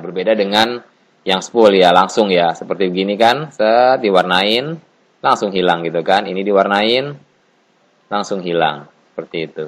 Berbeda dengan yang spool ya, langsung ya. Seperti begini kan, set diwarnain, langsung hilang gitu kan. Ini diwarnain, langsung hilang. Seperti itu.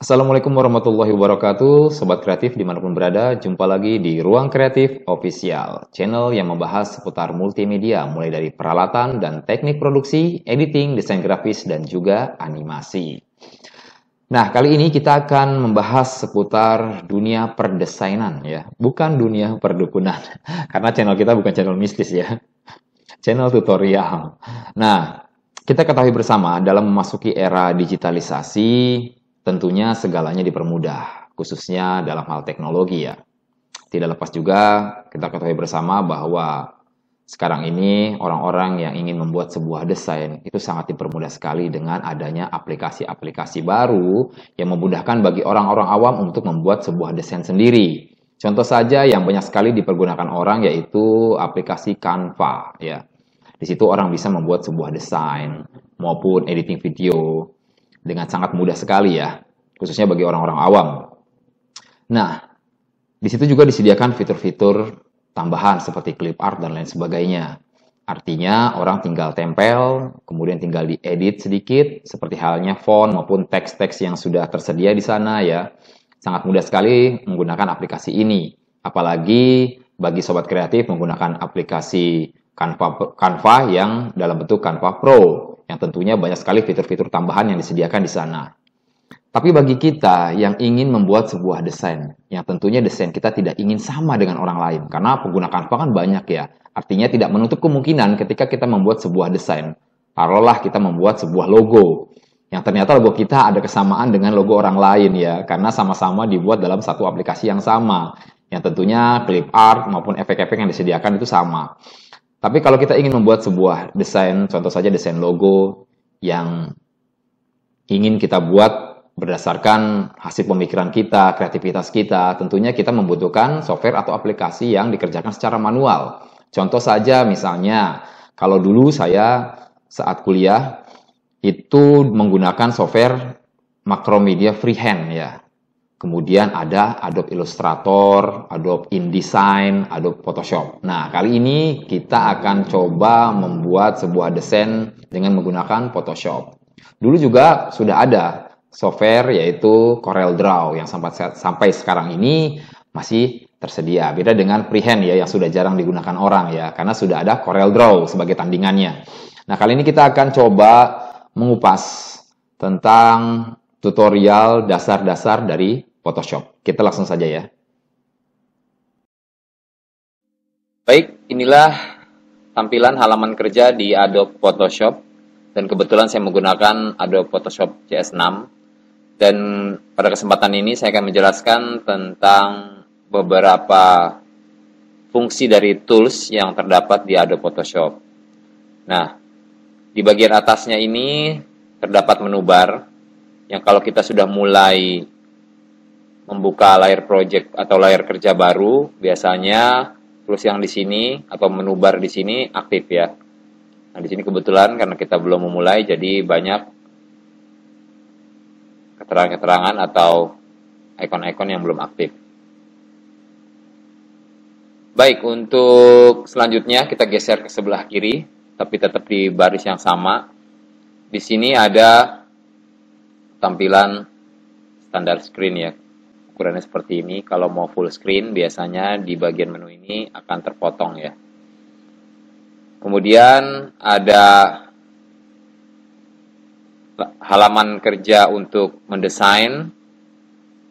Assalamualaikum warahmatullahi wabarakatuh, Sobat Kreatif dimanapun berada, jumpa lagi di Ruang Kreatif Official, channel yang membahas seputar multimedia, mulai dari peralatan dan teknik produksi, editing, desain grafis, dan juga animasi. Nah, kali ini kita akan membahas seputar dunia perdesainan ya, bukan dunia perdukunan, karena channel kita bukan channel mistis ya, channel tutorial. Nah, kita ketahui bersama dalam memasuki era digitalisasi, tentunya segalanya dipermudah, khususnya dalam hal teknologi ya. Tidak lepas juga kita ketahui bersama bahwa sekarang ini orang-orang yang ingin membuat sebuah desain itu sangat dipermudah sekali dengan adanya aplikasi-aplikasi baru yang memudahkan bagi orang-orang awam untuk membuat sebuah desain sendiri. Contoh saja yang banyak sekali dipergunakan orang yaitu aplikasi Canva ya. Di situ orang bisa membuat sebuah desain maupun editing video dengan sangat mudah sekali ya, khususnya bagi orang-orang awam. Nah, di situ juga disediakan fitur-fitur tambahan seperti clip art dan lain sebagainya. Artinya orang tinggal tempel, kemudian tinggal diedit sedikit, seperti halnya font maupun teks-teks yang sudah tersedia di sana ya. Sangat mudah sekali menggunakan aplikasi ini. Apalagi bagi sobat kreatif menggunakan aplikasi Canva yang dalam bentuk Canva Pro, yang tentunya banyak sekali fitur-fitur tambahan yang disediakan di sana. Tapi bagi kita yang ingin membuat sebuah desain, yang tentunya desain kita tidak ingin sama dengan orang lain, karena pengguna Canva kan banyak ya, artinya tidak menutup kemungkinan ketika kita membuat sebuah desain. Taruhlah kita membuat sebuah logo, yang ternyata logo kita ada kesamaan dengan logo orang lain ya, karena sama-sama dibuat dalam satu aplikasi yang sama, yang tentunya clip art maupun efek-efek yang disediakan itu sama. Tapi kalau kita ingin membuat sebuah desain, contoh saja desain logo yang ingin kita buat berdasarkan hasil pemikiran kita, kreativitas kita, tentunya kita membutuhkan software atau aplikasi yang dikerjakan secara manual. Contoh saja misalnya, kalau dulu saya saat kuliah itu menggunakan software Macromedia Freehand ya. Kemudian ada Adobe Illustrator, Adobe InDesign, Adobe Photoshop. Nah, kali ini kita akan coba membuat sebuah desain dengan menggunakan Photoshop. Dulu juga sudah ada software yaitu CorelDRAW yang sampai sekarang ini masih tersedia. Beda dengan Freehand ya yang sudah jarang digunakan orang ya, karena sudah ada CorelDRAW sebagai tandingannya. Nah, kali ini kita akan coba mengupas tentang tutorial dasar-dasar dari Photoshop. Kita langsung saja ya. Baik, inilah tampilan halaman kerja di Adobe Photoshop. Dan kebetulan saya menggunakan Adobe Photoshop CS6. Dan pada kesempatan ini saya akan menjelaskan tentang beberapa fungsi dari tools yang terdapat di Adobe Photoshop. Nah, di bagian atasnya ini terdapat menu bar, yang kalau kita sudah mulai membuka layar project atau layar kerja baru, biasanya tools yang di sini atau menu bar di sini aktif ya. Nah, di sini kebetulan karena kita belum memulai, jadi banyak keterangan-keterangan atau ikon-ikon yang belum aktif. Baik, untuk selanjutnya kita geser ke sebelah kiri, tapi tetap di baris yang sama. Di sini ada tampilan standar screen ya. Ukurannya seperti ini. Kalau mau full screen, biasanya di bagian menu ini akan terpotong ya. Kemudian ada halaman kerja untuk mendesain,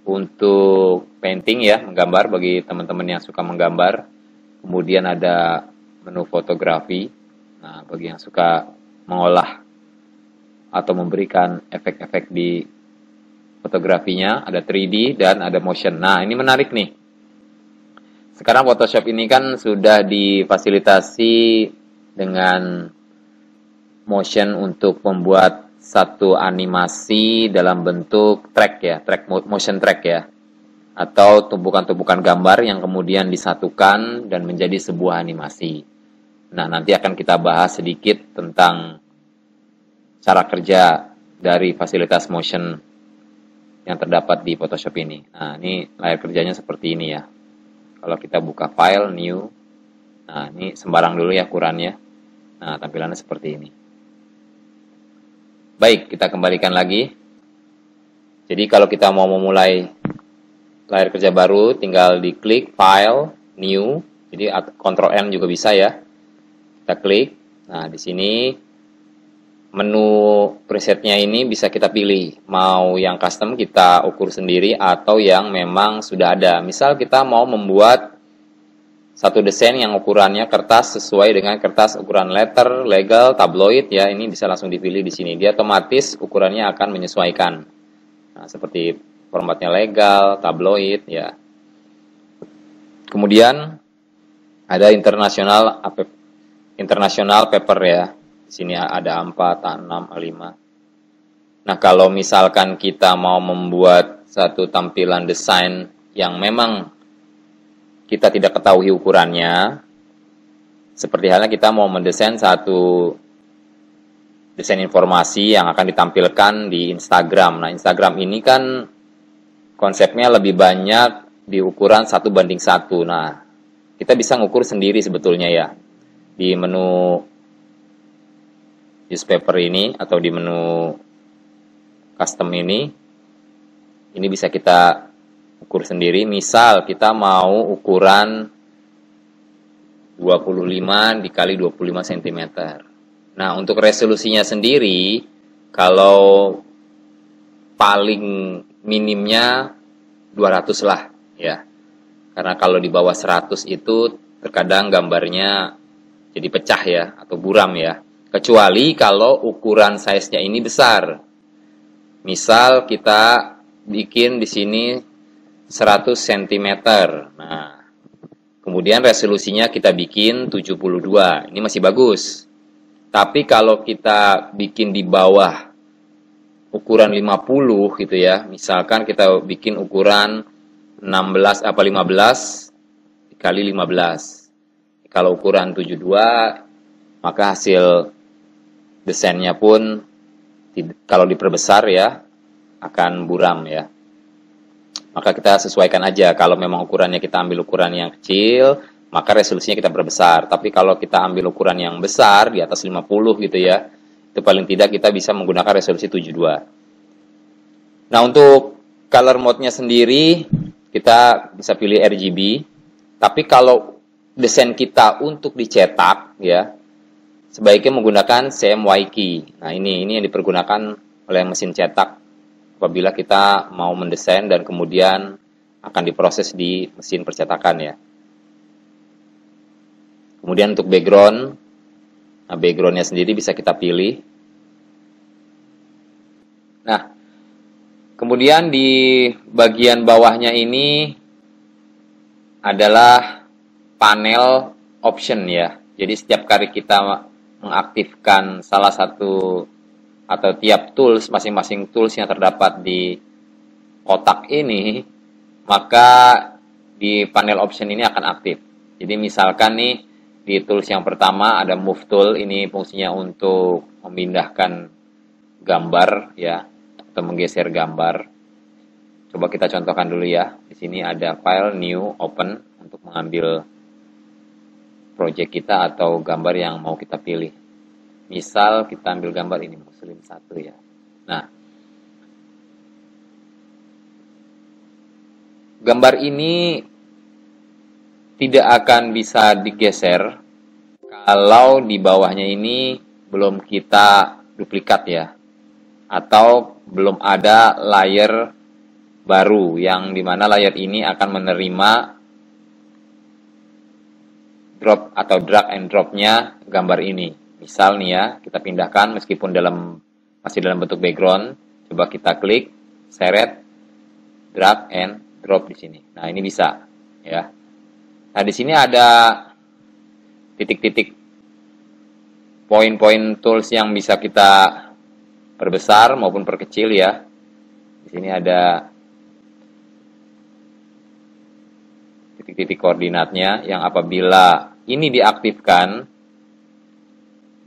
untuk painting ya, menggambar bagi teman-teman yang suka menggambar. Kemudian ada menu fotografi. Nah, bagi yang suka mengolah atau memberikan efek-efek di fotografinya, ada 3D dan ada motion. Nah, ini menarik nih. Sekarang Photoshop ini kan sudah difasilitasi dengan motion untuk membuat satu animasi dalam bentuk track ya, motion track ya, atau tumpukan-tumpukan gambar yang kemudian disatukan dan menjadi sebuah animasi. Nah, nanti akan kita bahas sedikit tentang cara kerja dari fasilitas motion yang terdapat di Photoshop ini. Nah, ini layar kerjanya seperti ini ya. Kalau kita buka file, new, nah ini sembarang dulu ya ukurannya. Nah, tampilannya seperti ini. Baik, kita kembalikan lagi. Jadi kalau kita mau memulai layar kerja baru, tinggal diklik file, new, jadi Ctrl N juga bisa ya. Kita klik. Nah, di sini menu presetnya ini bisa kita pilih, mau yang custom kita ukur sendiri atau yang memang sudah ada. Misal kita mau membuat satu desain yang ukurannya kertas sesuai dengan kertas ukuran letter, legal, tabloid ya, ini bisa langsung dipilih di sini. Dia otomatis ukurannya akan menyesuaikan. Nah, seperti formatnya legal, tabloid ya. Kemudian ada international paper ya. Di sini ada A4, A6, A5. Nah, kalau misalkan kita mau membuat satu tampilan desain yang memang kita tidak ketahui ukurannya, seperti halnya kita mau mendesain satu desain informasi yang akan ditampilkan di Instagram. Nah, Instagram ini kan konsepnya lebih banyak di ukuran 1:1. Nah, kita bisa ngukur sendiri sebetulnya ya. Di menu use paper ini atau di menu custom ini bisa kita ukur sendiri. Misal kita mau ukuran 25 dikali 25 cm. Nah, untuk resolusinya sendiri, kalau paling minimnya 200 lah ya. Karena kalau di bawah 100 itu terkadang gambarnya jadi pecah ya atau buram ya. Kecuali kalau ukuran size-nya ini besar. Misal kita bikin di sini 100 cm. Nah, kemudian resolusinya kita bikin 72. Ini masih bagus. Tapi kalau kita bikin di bawah ukuran 50 gitu ya. Misalkan kita bikin ukuran 15 kali 15. Kalau ukuran 72, maka hasil desainnya pun kalau diperbesar ya akan buram ya. Maka kita sesuaikan aja. Kalau memang ukurannya kita ambil ukuran yang kecil, maka resolusinya kita perbesar. Tapi kalau kita ambil ukuran yang besar di atas 50 gitu ya, itu paling tidak kita bisa menggunakan resolusi 72. Nah, untuk color mode-nya sendiri kita bisa pilih RGB. Tapi kalau desain kita untuk dicetak ya, sebaiknya menggunakan CMYK. Nah, ini yang dipergunakan oleh mesin cetak apabila kita mau mendesain dan kemudian akan diproses di mesin percetakan ya. Kemudian untuk background, nah background-nya sendiri bisa kita pilih. Nah, kemudian di bagian bawahnya ini adalah panel option ya. Jadi setiap kali kita mengaktifkan salah satu atau tiap tools, masing-masing tools yang terdapat di kotak ini, maka di panel option ini akan aktif. Jadi misalkan nih di tools yang pertama ada move tool, ini fungsinya untuk memindahkan gambar ya atau menggeser gambar. Coba kita contohkan dulu ya. Di sini ada file new open untuk mengambil project kita atau gambar yang mau kita pilih. Misal kita ambil gambar ini muslim 1 ya. Nah, gambar ini tidak akan bisa digeser kalau di bawahnya ini belum kita duplikat ya. Atau belum ada layer baru yang dimana layer ini akan menerima drop atau drag and dropnya gambar ini. Misal nih ya, kita pindahkan meskipun masih dalam bentuk background. Coba kita klik, seret, drag and drop di sini. Nah, ini bisa ya. Nah, di sini ada titik-titik poin-poin tools yang bisa kita perbesar maupun perkecil ya. Di sini ada titik-titik koordinatnya yang apabila ini diaktifkan,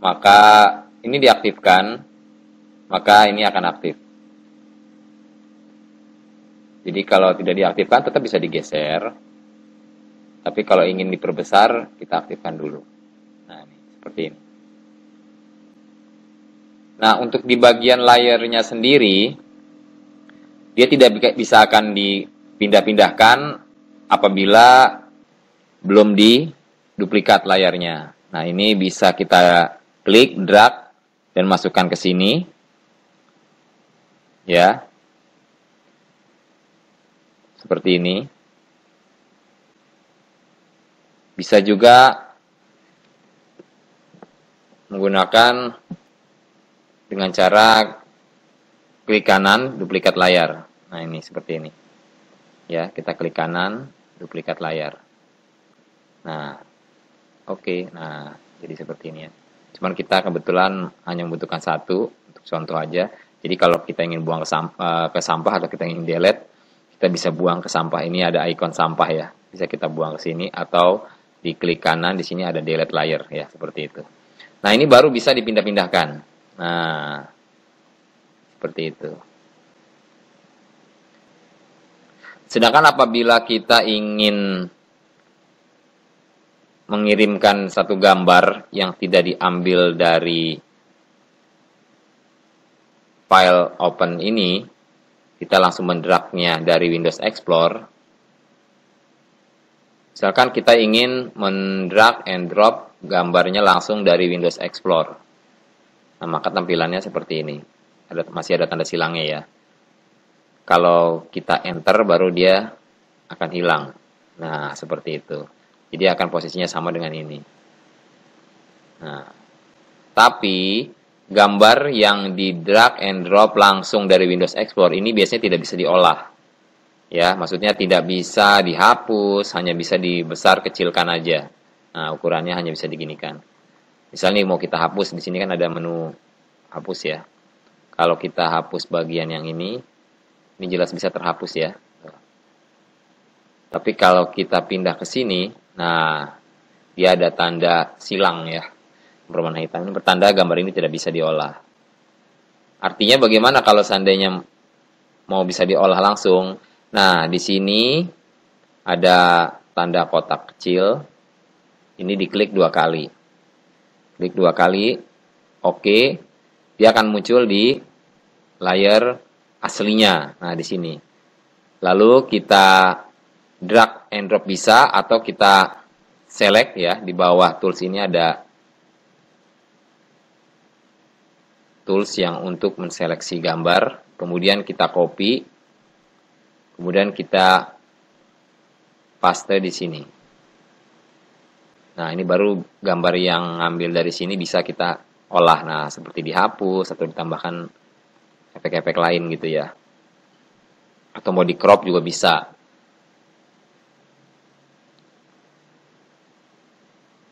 maka ini akan aktif. Jadi kalau tidak diaktifkan tetap bisa digeser. Tapi kalau ingin diperbesar, kita aktifkan dulu. Nah, ini seperti ini. Nah, untuk di bagian layarnya sendiri, dia tidak bisa akan dipindah-pindahkan apabila belum diduplikat layarnya. Nah, ini bisa kita klik, drag, dan masukkan ke sini. Ya. Seperti ini. Bisa juga menggunakan dengan cara klik kanan, duplikat layar. Nah, ini seperti ini. Ya, kita klik kanan, duplikat layar. Nah, oke. Nah, jadi seperti ini ya. Cuman kita kebetulan hanya membutuhkan satu, untuk contoh aja. Jadi kalau kita ingin buang ke sampah atau kita ingin delete, kita bisa buang ke sampah. Ini ada ikon sampah ya. Bisa kita buang ke sini atau di klik kanan, di sini ada delete layer ya, seperti itu. Nah, ini baru bisa dipindah-pindahkan. Nah, seperti itu. Sedangkan apabila kita ingin mengirimkan satu gambar yang tidak diambil dari file open ini, kita langsung mendragnya dari Windows Explorer. Misalkan kita ingin mendrag and drop gambarnya langsung dari Windows Explorer. Nah, maka tampilannya seperti ini. Masih ada tanda silangnya ya. Kalau kita enter baru dia akan hilang. Nah, seperti itu. Jadi akan posisinya sama dengan ini. Nah, tapi gambar yang di drag and drop langsung dari Windows Explorer ini biasanya tidak bisa diolah. Ya, maksudnya tidak bisa dihapus, hanya bisa dibesar kecilkan aja. Nah, ukurannya hanya bisa diginikan. Misalnya mau kita hapus, di sini kan ada menu hapus ya. Kalau kita hapus bagian yang ini jelas bisa terhapus ya. Tapi kalau kita pindah ke sini, nah, dia ada tanda silang ya, berwarna hitam. Ini bertanda gambar ini tidak bisa diolah. Artinya bagaimana kalau seandainya mau bisa diolah langsung? Nah, di sini ada tanda kotak kecil. Ini diklik 2 kali. Klik 2 kali, oke. Dia akan muncul di layar aslinya. Nah, di sini. Lalu kita drag and drop bisa atau kita select ya. Di bawah tools ini ada tools yang untuk menseleksi gambar. Kemudian kita copy. Kemudian kita paste di sini. Nah, ini baru gambar yang ngambil dari sini bisa kita olah. Nah, seperti dihapus atau ditambahkan efek-efek lain gitu ya. Atau mau di crop juga bisa.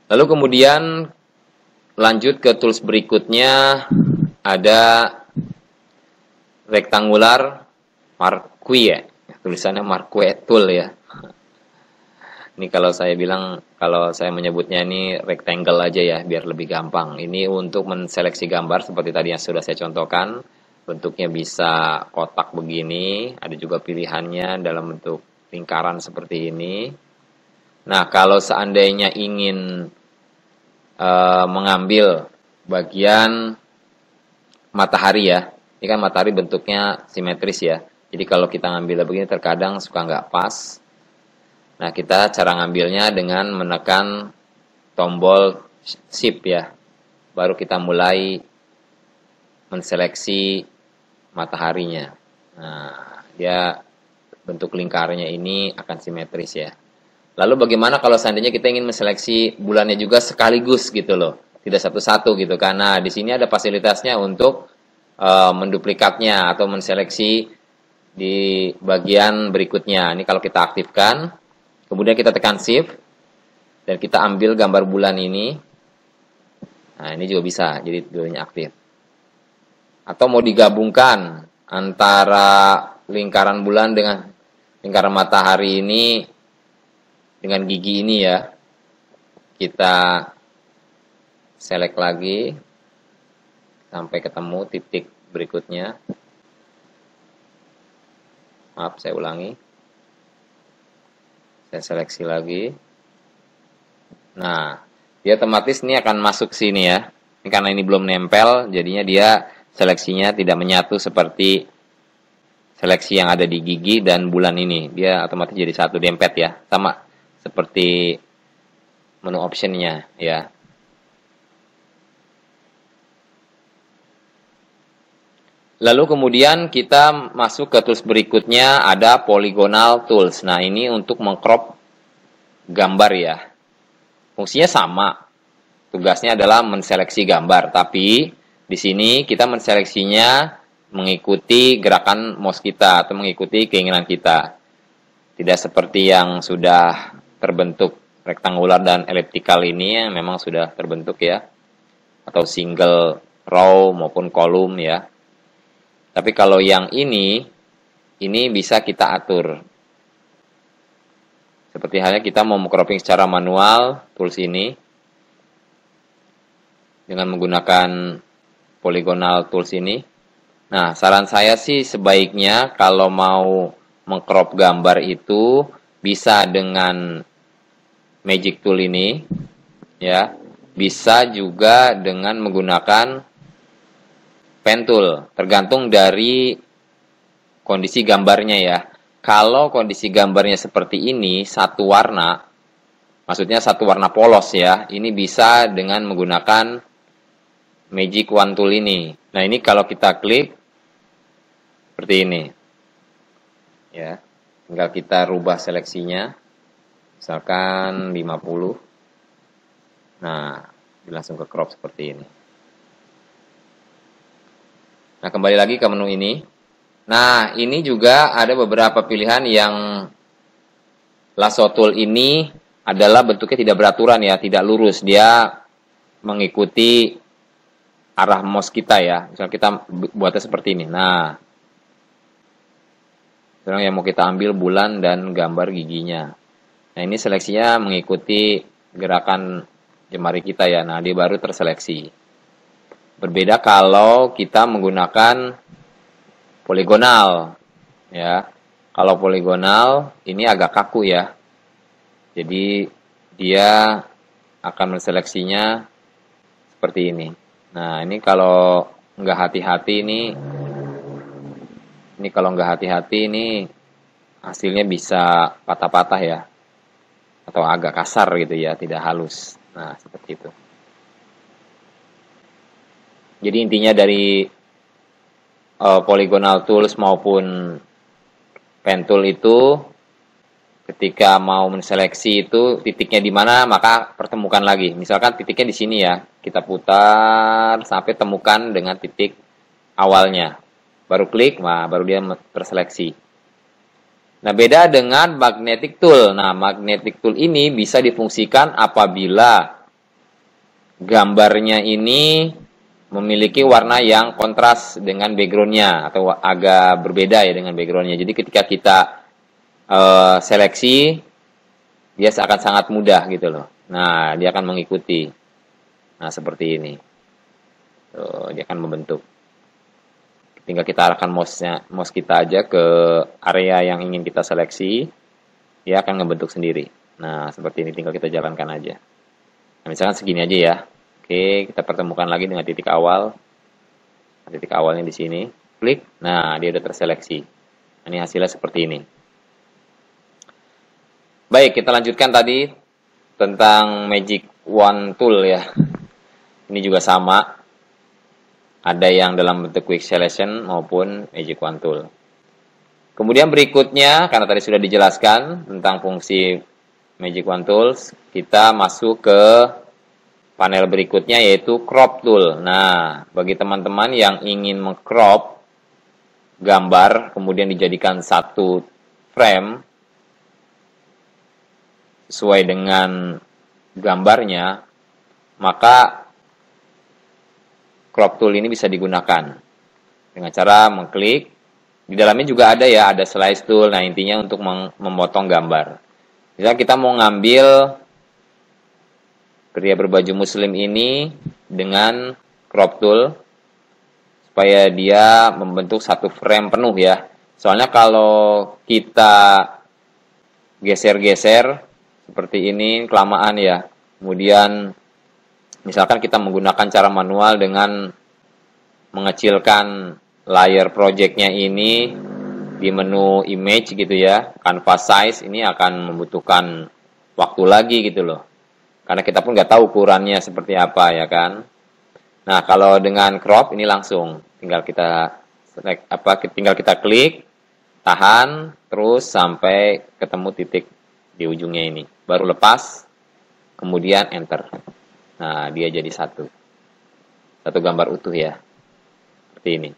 Lalu kemudian lanjut ke tools berikutnya, ada rectangular marquee ya. Tulisannya marquee tool ya. Ini kalau saya menyebutnya ini rectangle aja ya, biar lebih gampang. Ini untuk menseleksi gambar seperti tadi yang sudah saya contohkan. Bentuknya bisa kotak begini, ada juga pilihannya dalam bentuk lingkaran seperti ini. Nah, kalau seandainya ingin mengambil bagian matahari ya, ini kan matahari bentuknya simetris ya. Jadi kalau kita ngambil begini terkadang suka nggak pas. Nah, kita cara ngambilnya dengan menekan tombol shift ya. Baru kita mulai menseleksi mataharinya. Nah, dia bentuk lingkarnya ini akan simetris ya. Lalu bagaimana kalau seandainya kita ingin menseleksi bulannya juga sekaligus gitu loh. Tidak satu-satu gitu. Karena di sini ada fasilitasnya untuk menduplikatnya atau menseleksi di bagian berikutnya. Ini kalau kita aktifkan, kemudian kita tekan shift dan kita ambil gambar bulan ini. Nah, ini juga bisa, jadi dua-duanya aktif. atau mau digabungkan antara lingkaran bulan dengan lingkaran matahari ini dengan gigi ini ya. Kita select lagi sampai ketemu titik berikutnya. Maaf, saya ulangi. Saya seleksi lagi. Nah, dia otomatis ini akan masuk sini ya. Ini karena ini belum nempel, jadinya dia seleksinya tidak menyatu seperti seleksi yang ada di gigi dan bulan ini. Dia otomatis jadi satu dempet ya. Sama seperti menu optionnya ya. Lalu kemudian kita masuk ke tools berikutnya, ada polygonal tools. Nah, ini untuk mengcrop gambar ya. Fungsinya sama. Tugasnya adalah menseleksi gambar, tapi di sini kita menseleksinya mengikuti gerakan mouse kita atau mengikuti keinginan kita. Tidak seperti yang sudah terbentuk rektangular dan elliptical ini yang memang sudah terbentuk ya. Atau single row maupun kolom ya. Tapi kalau yang ini bisa kita atur. Seperti halnya kita mau cropping secara manual, tools ini, dengan menggunakan polygonal tools ini. Nah, saran saya sih sebaiknya kalau mau mengcrop gambar itu bisa dengan magic tool ini, ya. Bisa juga dengan menggunakan pen tool, tergantung dari kondisi gambarnya ya. Kalau kondisi gambarnya seperti ini, satu warna, maksudnya satu warna polos ya, ini bisa dengan menggunakan Magic Wand Tool ini. Nah, ini kalau kita klik, seperti ini. Ya, tinggal kita rubah seleksinya, misalkan 50. Nah, langsung ke crop seperti ini. Nah, kembali lagi ke menu ini. Nah, ini juga ada beberapa pilihan yang lasso tool ini adalah bentuknya tidak beraturan ya, tidak lurus. Dia mengikuti arah mouse kita ya. Misalnya kita buatnya seperti ini. Nah, sekarang yang mau kita ambil bulan dan gambar giginya. Nah, ini seleksinya mengikuti gerakan jemari kita ya. Nah, dia baru terseleksi. Berbeda kalau kita menggunakan poligonal ya. Kalau poligonal ini agak kaku ya. Jadi dia akan menseleksinya seperti ini. Nah, ini kalau nggak hati-hati ini kalau nggak hati-hati ini hasilnya bisa patah-patah ya. Atau agak kasar gitu ya, tidak halus. Nah, seperti itu. Jadi intinya dari polygonal tools maupun pen tool itu ketika mau menseleksi itu titiknya di mana maka pertemukan lagi. Misalkan titiknya di sini ya, kita putar sampai temukan dengan titik awalnya. Baru klik, nah baru dia terseleksi. Nah, beda dengan magnetic tool. Nah, magnetic tool ini bisa difungsikan apabila gambarnya ini memiliki warna yang kontras dengan backgroundnya atau agak berbeda ya dengan backgroundnya. Jadi ketika kita seleksi, dia akan sangat mudah gitu loh. Nah, dia akan mengikuti. Nah, seperti ini. Tuh, dia akan membentuk. Tinggal kita arahkan mouse kita aja ke area yang ingin kita seleksi, dia akan ngebentuk sendiri. Nah, seperti ini tinggal kita jalankan aja. Nah, misalkan segini aja ya. Oke, kita pertemukan lagi dengan titik awal. Titik awalnya di sini. Klik. Nah, dia udah terseleksi. Ini hasilnya seperti ini. Baik, kita lanjutkan tadi tentang Magic Wand Tool ya. Ini juga sama. Ada yang dalam bentuk Quick Selection maupun Magic Wand Tool. Kemudian berikutnya, karena tadi sudah dijelaskan tentang fungsi Magic Wand Tools, kita masuk ke panel berikutnya yaitu crop tool. Nah, bagi teman-teman yang ingin mengcrop gambar kemudian dijadikan satu frame sesuai dengan gambarnya, maka crop tool ini bisa digunakan. dengan cara mengklik. Di dalamnya juga ada ya, ada slice tool. Nah, intinya untuk memotong gambar. Misalnya kita mau ngambil pria berbaju muslim ini dengan crop tool supaya dia membentuk satu frame penuh ya. Soalnya kalau kita geser-geser seperti ini kelamaan ya. Kemudian misalkan kita menggunakan cara manual dengan mengecilkan layer projectnya ini di menu image gitu ya, canvas size, ini akan membutuhkan waktu lagi gitu loh. Karena kita pun nggak tahu ukurannya seperti apa ya kan. Nah, kalau dengan crop ini langsung tinggal kita klik, tahan, terus sampai ketemu titik di ujungnya ini. Baru lepas, kemudian enter. Nah, dia jadi satu gambar utuh ya. Seperti ini.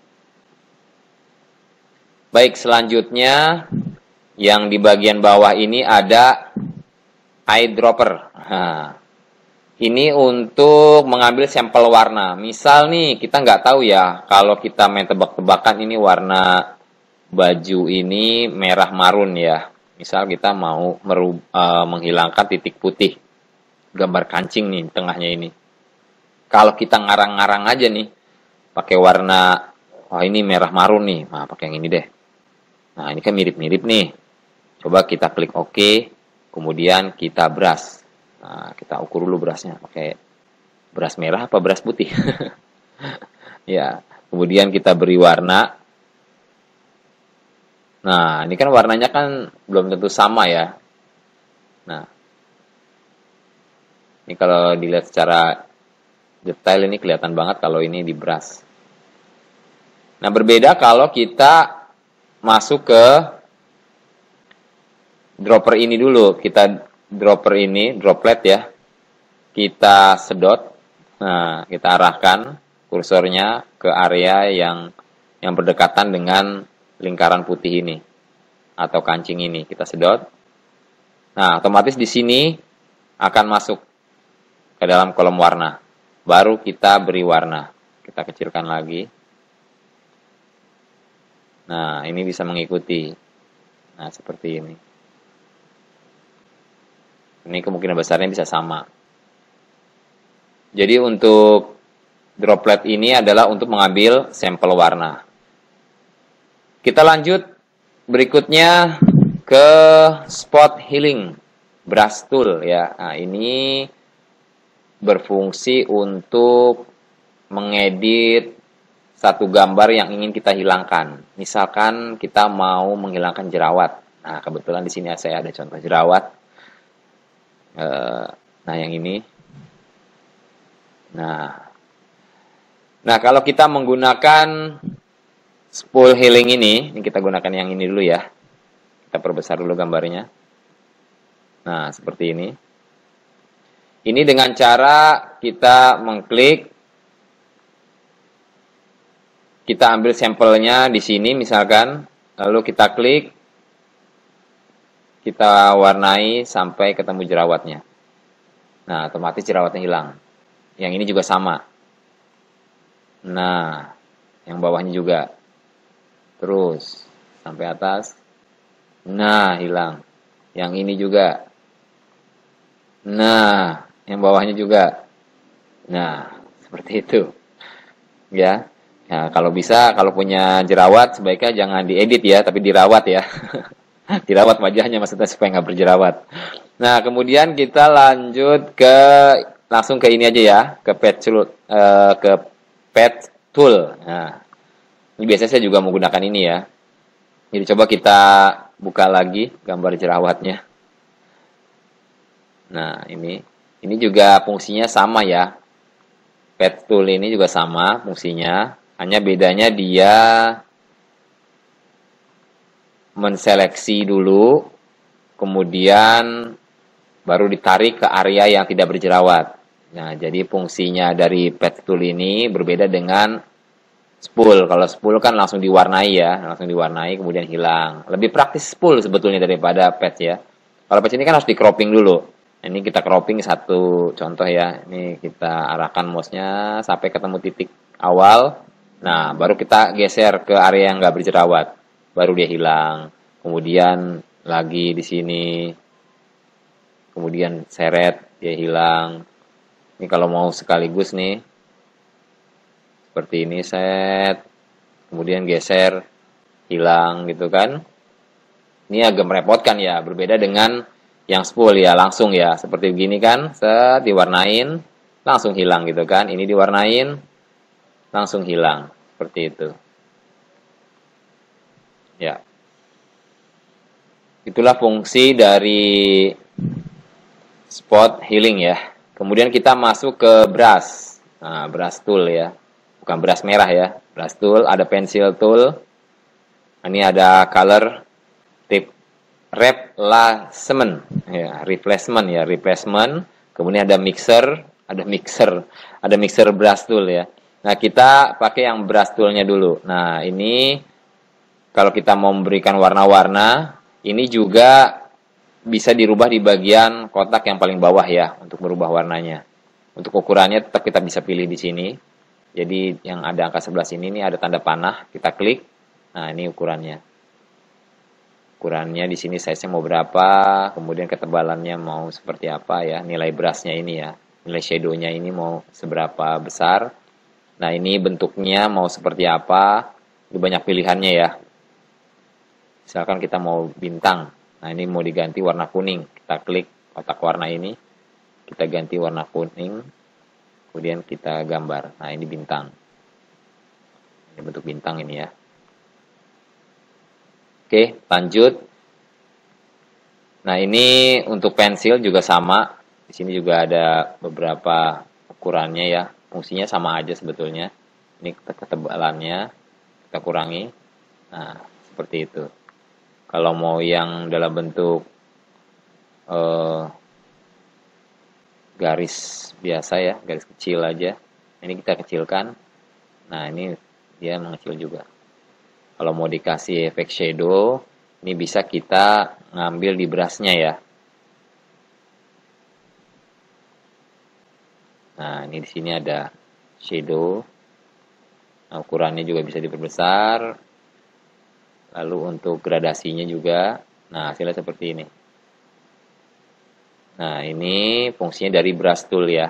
Baik, selanjutnya yang di bagian bawah ini ada eyedropper. Nah, ini untuk mengambil sampel warna. Misal nih, kita nggak tahu ya, kalau kita main tebak-tebakan ini warna baju ini merah marun ya. Misal kita mau menghilangkan titik putih. Gambar kancing nih, tengahnya ini. Kalau kita ngarang-ngarang aja nih, pakai warna, oh ini merah marun nih, nah pakai yang ini deh. Nah, ini kan mirip-mirip nih. Coba kita klik OK, kemudian kita brush. Nah, kita ukur dulu brushnya. Pakai brush merah apa brush putih? Ya, kemudian kita beri warna. Nah, ini kan warnanya kan belum tentu sama ya. Nah, ini kalau dilihat secara detail ini kelihatan banget kalau ini di brush. Nah, berbeda kalau kita masuk ke dropper ini dulu. Kita dropper ini, droplet ya. Kita sedot. Nah, kita arahkan kursornya ke area yang berdekatan dengan lingkaran putih ini atau kancing ini. Kita sedot. Nah, otomatis di sini akan masuk ke dalam kolom warna. Baru kita beri warna. Kita kecilkan lagi. Nah, ini bisa mengikuti. Nah, seperti ini. Ini kemungkinan besarnya bisa sama. Jadi untuk droplet ini adalah untuk mengambil sampel warna. Kita lanjut berikutnya ke spot healing brush tool ya. Nah, ini berfungsi untuk mengedit satu gambar yang ingin kita hilangkan. Misalkan kita mau menghilangkan jerawat. Nah, kebetulan di sini saya ada contoh jerawat. Nah, yang ini. Nah, kalau kita menggunakan spool healing ini kita gunakan yang ini dulu ya. Kita perbesar dulu gambarnya. Nah, seperti ini. Ini dengan cara kita mengklik. Kita ambil sampelnya di sini misalkan, lalu kita klik, kita warnai sampai ketemu jerawatnya. Nah, otomatis jerawatnya hilang. Yang ini juga sama. Nah, yang bawahnya juga. Terus, sampai atas. Nah, hilang. Yang ini juga. Nah, yang bawahnya juga. Nah, seperti itu. Ya. Nah, kalau bisa, kalau punya jerawat, sebaiknya jangan diedit ya, tapi dirawat ya. Dirawat wajahnya maksudnya supaya nggak berjerawat. Nah, kemudian kita lanjut langsung ke ini aja ya, ke pet tool. Nah, ini biasanya saya juga menggunakan ini ya. Jadi coba kita buka lagi gambar jerawatnya. Nah, ini juga fungsinya sama ya. Pet tool ini juga sama fungsinya. Hanya bedanya dia menseleksi dulu, kemudian baru ditarik ke area yang tidak berjerawat. Nah, jadi fungsinya dari pet tool ini berbeda dengan spool. Kalau spool kan langsung diwarnai ya, kemudian hilang. Lebih praktis spool sebetulnya daripada pet ya. Kalau pet ini kan harus di cropping dulu. Ini kita cropping satu contoh ya. Ini kita arahkan mouse-nya sampai ketemu titik awal. Nah, baru kita geser ke area yang nggak berjerawat. Baru dia hilang. Kemudian lagi di sini. Kemudian seret, dia hilang. Ini kalau mau sekaligus nih. Seperti ini, set. Kemudian geser, hilang gitu kan. Ini agak merepotkan ya. Berbeda dengan yang spool ya. Langsung ya. Seperti begini kan. Set, diwarnain. Langsung hilang gitu kan. Ini diwarnain. Langsung hilang. Seperti itu. Ya. Itulah fungsi dari spot healing ya. Kemudian kita masuk ke brush. Nah, brush tool ya. Bukan brush merah ya. Brush tool, ada pencil tool. Ini ada color tip replacement ya, replacement. Kemudian ada mixer brush tool ya. Nah, kita pakai yang brush toolnya dulu. Nah, ini kalau kita mau memberikan warna-warna, ini juga bisa dirubah di bagian kotak yang paling bawah ya, untuk merubah warnanya. Untuk ukurannya tetap kita bisa pilih di sini. Jadi yang ada angka 11 ini ada tanda panah, kita klik. Nah, ini ukurannya. Ukurannya di sini size-nya mau berapa, kemudian ketebalannya mau seperti apa ya, nilai brush-nya ini ya. Nilai shadow-nya ini mau seberapa besar. Nah, ini bentuknya mau seperti apa. Ini banyak pilihannya ya. Misalkan kita mau bintang. Nah, ini mau diganti warna kuning. Kita klik kotak warna ini. Kita ganti warna kuning. Kemudian kita gambar. Nah, ini bintang. Ini bentuk bintang ini ya. Oke, lanjut. Nah, ini untuk pensil juga sama. Di sini juga ada beberapa ukurannya ya. Fungsinya sama aja sebetulnya. Ini ketebalannya kita kurangi. Nah, seperti itu. Kalau mau yang dalam bentuk garis biasa ya, garis kecil aja. Ini kita kecilkan. Nah, ini dia mengecil juga. Kalau mau dikasih efek shadow, ini bisa kita ngambil di brush-nya ya. Nah, ini di sini ada shadow. Nah, ukurannya juga bisa diperbesar. Lalu untuk gradasinya juga, nah hasilnya seperti ini. Nah, ini fungsinya dari brush tool ya.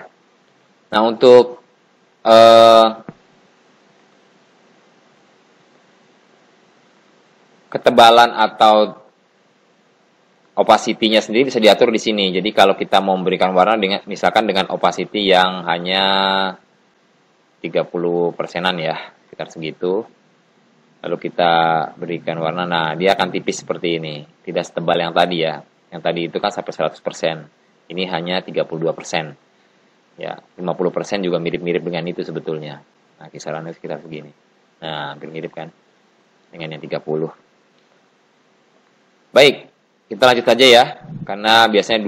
Nah, untuk ketebalan atau opacity-nya sendiri bisa diatur di sini. Jadi kalau kita mau memberikan warna dengan misalkan dengan opacity yang hanya 30%-an ya, sekitar segitu. Lalu kita berikan warna, nah dia akan tipis seperti ini. Tidak setebal yang tadi ya. Yang tadi itu kan sampai 100%. Ini hanya 32%. Ya, 50% juga mirip-mirip dengan itu sebetulnya. Nah, kisarannya sekitar begini. Nah, hampir mirip kan dengan yang 30. Baik, kita lanjut aja ya. Karena biasanya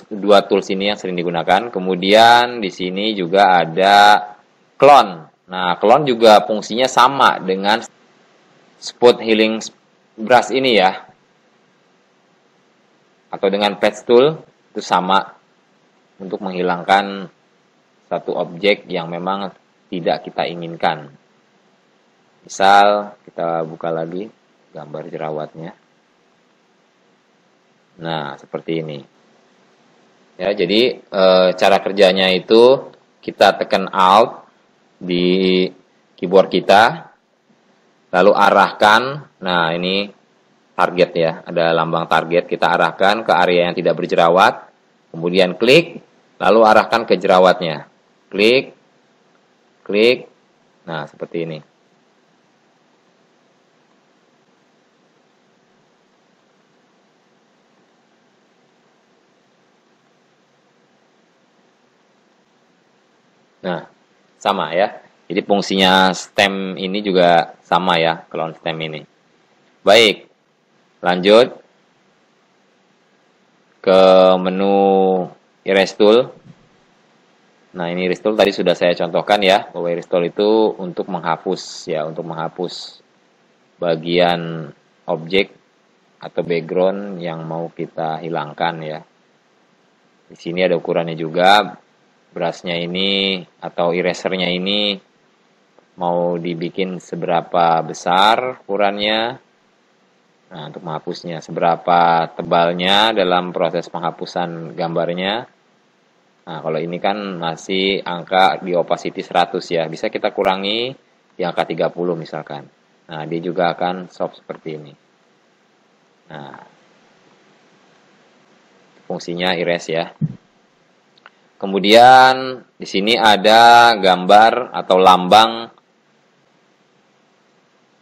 dua tools ini yang sering digunakan. Kemudian di sini juga ada clone. Nah, clone juga fungsinya sama dengan spot healing brush ini ya. Atau dengan patch tool itu sama untuk menghilangkan satu objek yang memang tidak kita inginkan. Misal kita buka lagi gambar jerawatnya. Nah, seperti ini. Ya, jadi cara kerjanya itu kita tekan Alt di keyboard kita, lalu arahkan. Nah, ini target ya, ada lambang target. Kita arahkan ke area yang tidak berjerawat, kemudian klik, lalu arahkan ke jerawatnya. Klik, klik. Nah, seperti ini. Nah, sama ya. Jadi fungsinya stem ini juga sama ya, clone stem ini. Baik, lanjut ke menu erase tool. Nah, ini erase tool tadi sudah saya contohkan ya, bahwa erase tool itu untuk menghapus ya, untuk menghapus bagian objek atau background yang mau kita hilangkan ya. Di sini ada ukurannya juga. Brushnya ini atau erasernya ini mau dibikin seberapa besar ukurannya. Nah, untuk menghapusnya, seberapa tebalnya dalam proses penghapusan gambarnya. Nah, kalau ini kan masih angka di opacity 100 ya. Bisa kita kurangi di angka 30 misalkan. Nah, dia juga akan soft seperti ini. Nah, fungsinya erase ya. Kemudian di sini ada gambar atau lambang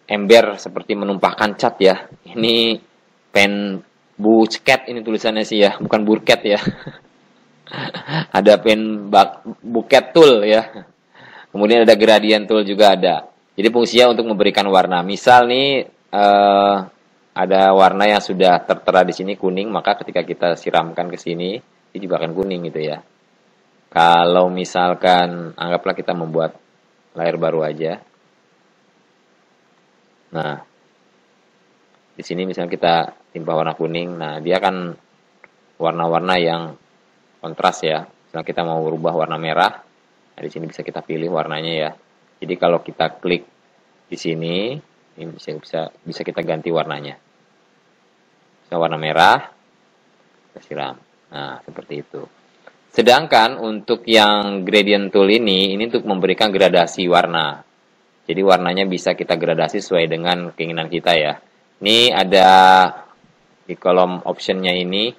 ember seperti menumpahkan cat ya. Ini pen buket ini tulisannya sih ya, bukan burket ya. Ada pen buket tool ya. Kemudian ada gradient tool juga ada. Jadi fungsinya untuk memberikan warna. Misal nih ada warna yang sudah tertera di sini kuning, maka ketika kita siramkan ke sini, ini juga akan kuning gitu ya. Kalau misalkan anggaplah kita membuat layar baru aja. Nah, di sini misalnya kita timpa warna kuning, nah dia akan warna-warna yang kontras ya. Misalnya kita mau berubah warna merah, nah di sini bisa kita pilih warnanya ya. Jadi kalau kita klik di sini, ini bisa kita ganti warnanya. Bisa warna merah, kita siram. Nah, seperti itu. Sedangkan untuk yang gradient tool ini untuk memberikan gradasi warna. Jadi warnanya bisa kita gradasi sesuai dengan keinginan kita ya. Ini ada di kolom optionnya ini,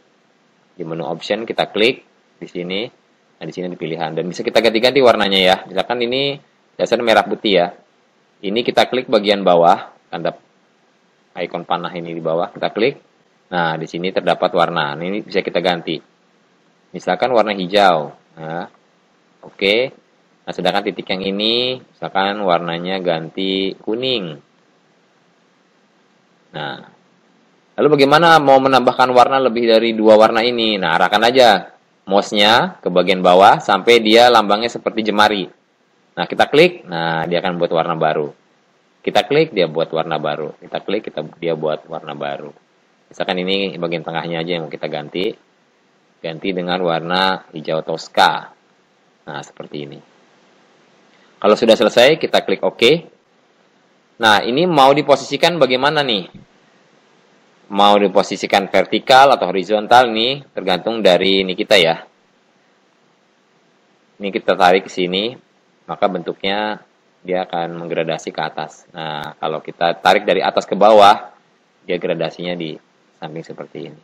di menu option kita klik di sini. Nah, di sini ada pilihan dan bisa kita ganti-ganti warnanya ya. Misalkan ini dasarnya merah putih ya. Ini kita klik bagian bawah, tanda ikon panah ini di bawah, kita klik. Nah, di sini terdapat warna. Nah, ini bisa kita ganti. Misalkan warna hijau. Nah, oke. Nah, sedangkan titik yang ini, misalkan warnanya ganti kuning. Nah, lalu bagaimana mau menambahkan warna lebih dari 2 warna ini? Nah, arahkan aja mouse-nya ke bagian bawah sampai dia lambangnya seperti jemari. Nah, kita klik, nah dia akan buat warna baru. Kita klik, dia buat warna baru. Kita klik, dia buat warna baru. Misalkan ini bagian tengahnya aja yang mau kita ganti. Ganti dengan warna hijau toska. Nah, seperti ini. Kalau sudah selesai, kita klik OK. Nah, ini mau diposisikan bagaimana nih? Mau diposisikan vertikal atau horizontal nih, tergantung dari ini kita ya. Ini kita tarik ke sini, maka bentuknya dia akan menggradasi ke atas. Nah, kalau kita tarik dari atas ke bawah, dia gradasinya di samping seperti ini.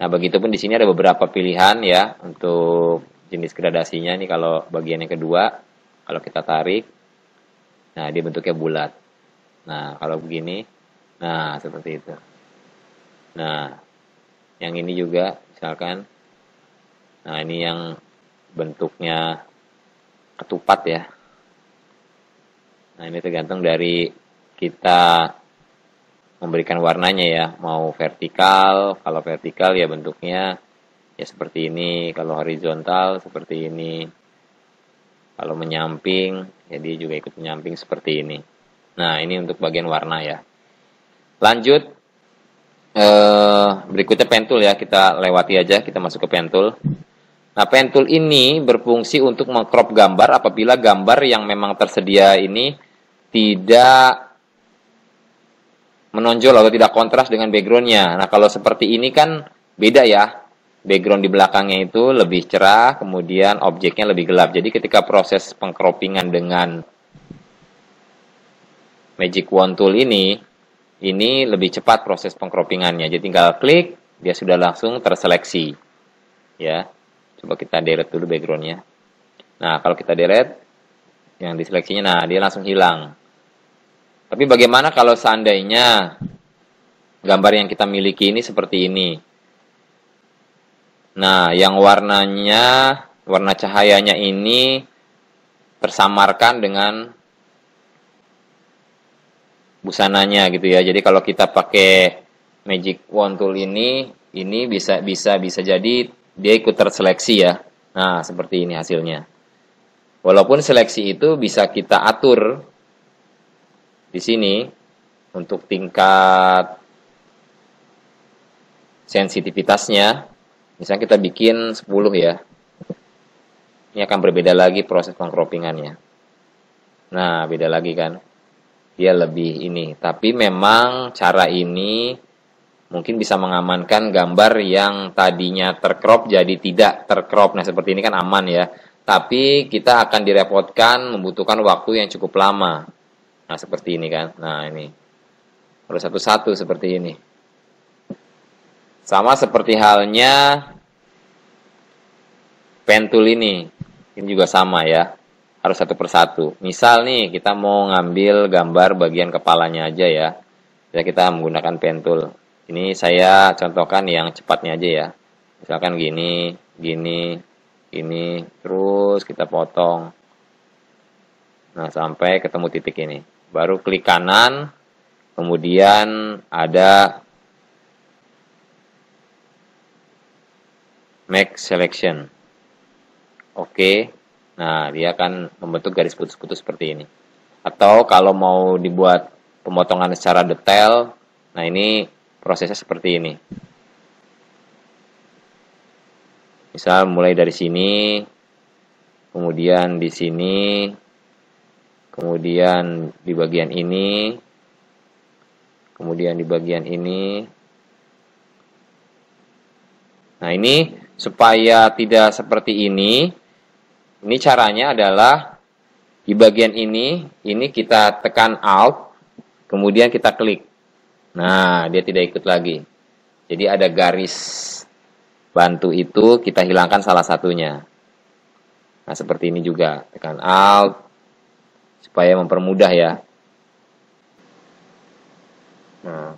Nah, begitupun di sini ada beberapa pilihan ya untuk jenis gradasinya. Nih kalau bagian yang kedua, kalau kita tarik, nah dia bentuknya bulat. Nah, kalau begini, nah seperti itu. Nah, yang ini juga misalkan, nah ini yang bentuknya ketupat ya. Nah, ini tergantung dari kita memberikan warnanya ya, mau vertikal, kalau vertikal ya bentuknya ya seperti ini, kalau horizontal seperti ini, kalau menyamping ya dia juga ikut menyamping seperti ini. Nah, ini untuk bagian warna ya. Lanjut, berikutnya pen tool ya, kita lewati aja, kita masuk ke pen tool. Nah, pen tool ini berfungsi untuk mengcrop gambar apabila gambar yang memang tersedia ini tidak menonjol atau tidak kontras dengan backgroundnya. Nah, kalau seperti ini kan beda ya. Background di belakangnya itu lebih cerah, kemudian objeknya lebih gelap. Jadi ketika proses pengcroppingan dengan Magic Wand Tool ini lebih cepat proses pengcroppingannya. Jadi tinggal klik, dia sudah langsung terseleksi. Ya, coba kita delete dulu backgroundnya. Nah, kalau kita delete, yang diseleksinya, nah dia langsung hilang. Tapi bagaimana kalau seandainya gambar yang kita miliki ini seperti ini? Nah, yang warnanya, warna cahayanya ini tersamarkan dengan busananya gitu ya. Jadi kalau kita pakai Magic Wand Tool ini bisa jadi dia ikut terseleksi ya. Nah, seperti ini hasilnya. Walaupun seleksi itu bisa kita atur di sini untuk tingkat sensitivitasnya. Misalnya kita bikin 10 ya. Ini akan berbeda lagi proses pengcroppingannya. Nah, beda lagi kan. Dia lebih ini. Tapi memang cara ini mungkin bisa mengamankan gambar yang tadinya tercrop jadi tidak tercrop. Nah, seperti ini kan aman ya. Tapi kita akan direpotkan membutuhkan waktu yang cukup lama. Nah, seperti ini kan. Nah, ini. Harus satu-satu seperti ini. Sama seperti halnya pen tool ini. Ini juga sama ya. Harus satu persatu. Misal nih, kita mau ngambil gambar bagian kepalanya aja ya. Ya, kita menggunakan pen tool. Ini saya contohkan yang cepatnya aja ya. Misalkan gini, gini, gini, terus kita potong. Nah, sampai ketemu titik ini. Baru klik kanan, kemudian ada make selection. Oke. Nah, dia akan membentuk garis putus-putus seperti ini. Atau kalau mau dibuat pemotongan secara detail, nah ini prosesnya seperti ini. Misal mulai dari sini, kemudian di sini, kemudian di bagian ini, kemudian di bagian ini. Nah, ini supaya tidak seperti ini caranya adalah di bagian ini kita tekan Alt, kemudian kita klik. Nah, dia tidak ikut lagi. Jadi ada garis bantu itu, kita hilangkan salah satunya. Nah, seperti ini juga. Tekan Alt, supaya mempermudah ya. Nah,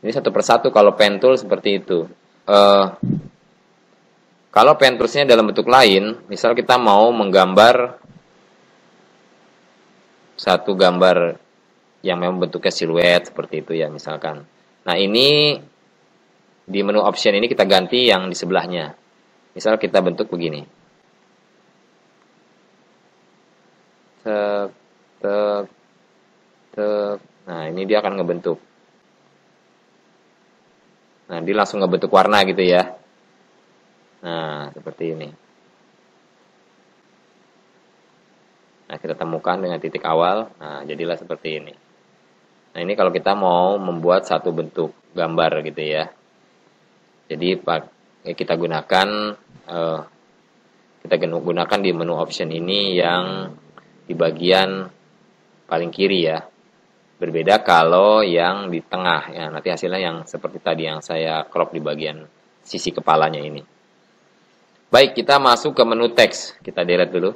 ini satu persatu kalau pen tool seperti itu. Kalau pen toolsnya dalam bentuk lain, misal kita mau menggambar satu gambar yang memang bentuknya siluet seperti itu ya misalkan. Nah, ini di menu option ini kita ganti yang di sebelahnya. Misal kita bentuk begini. Tek, tek, tek. Nah, ini dia akan ngebentuk. Nah, dia langsung ngebentuk warna gitu ya. Nah, seperti ini. Nah, kita temukan dengan titik awal. Nah, jadilah seperti ini. Nah, ini kalau kita mau membuat satu bentuk gambar gitu ya. Jadi, kita gunakan di menu option ini yang di bagian paling kiri ya. Berbeda kalau yang di tengah ya. Nanti hasilnya yang seperti tadi yang saya crop di bagian sisi kepalanya ini. Baik, kita masuk ke menu teks. Kita delete dulu.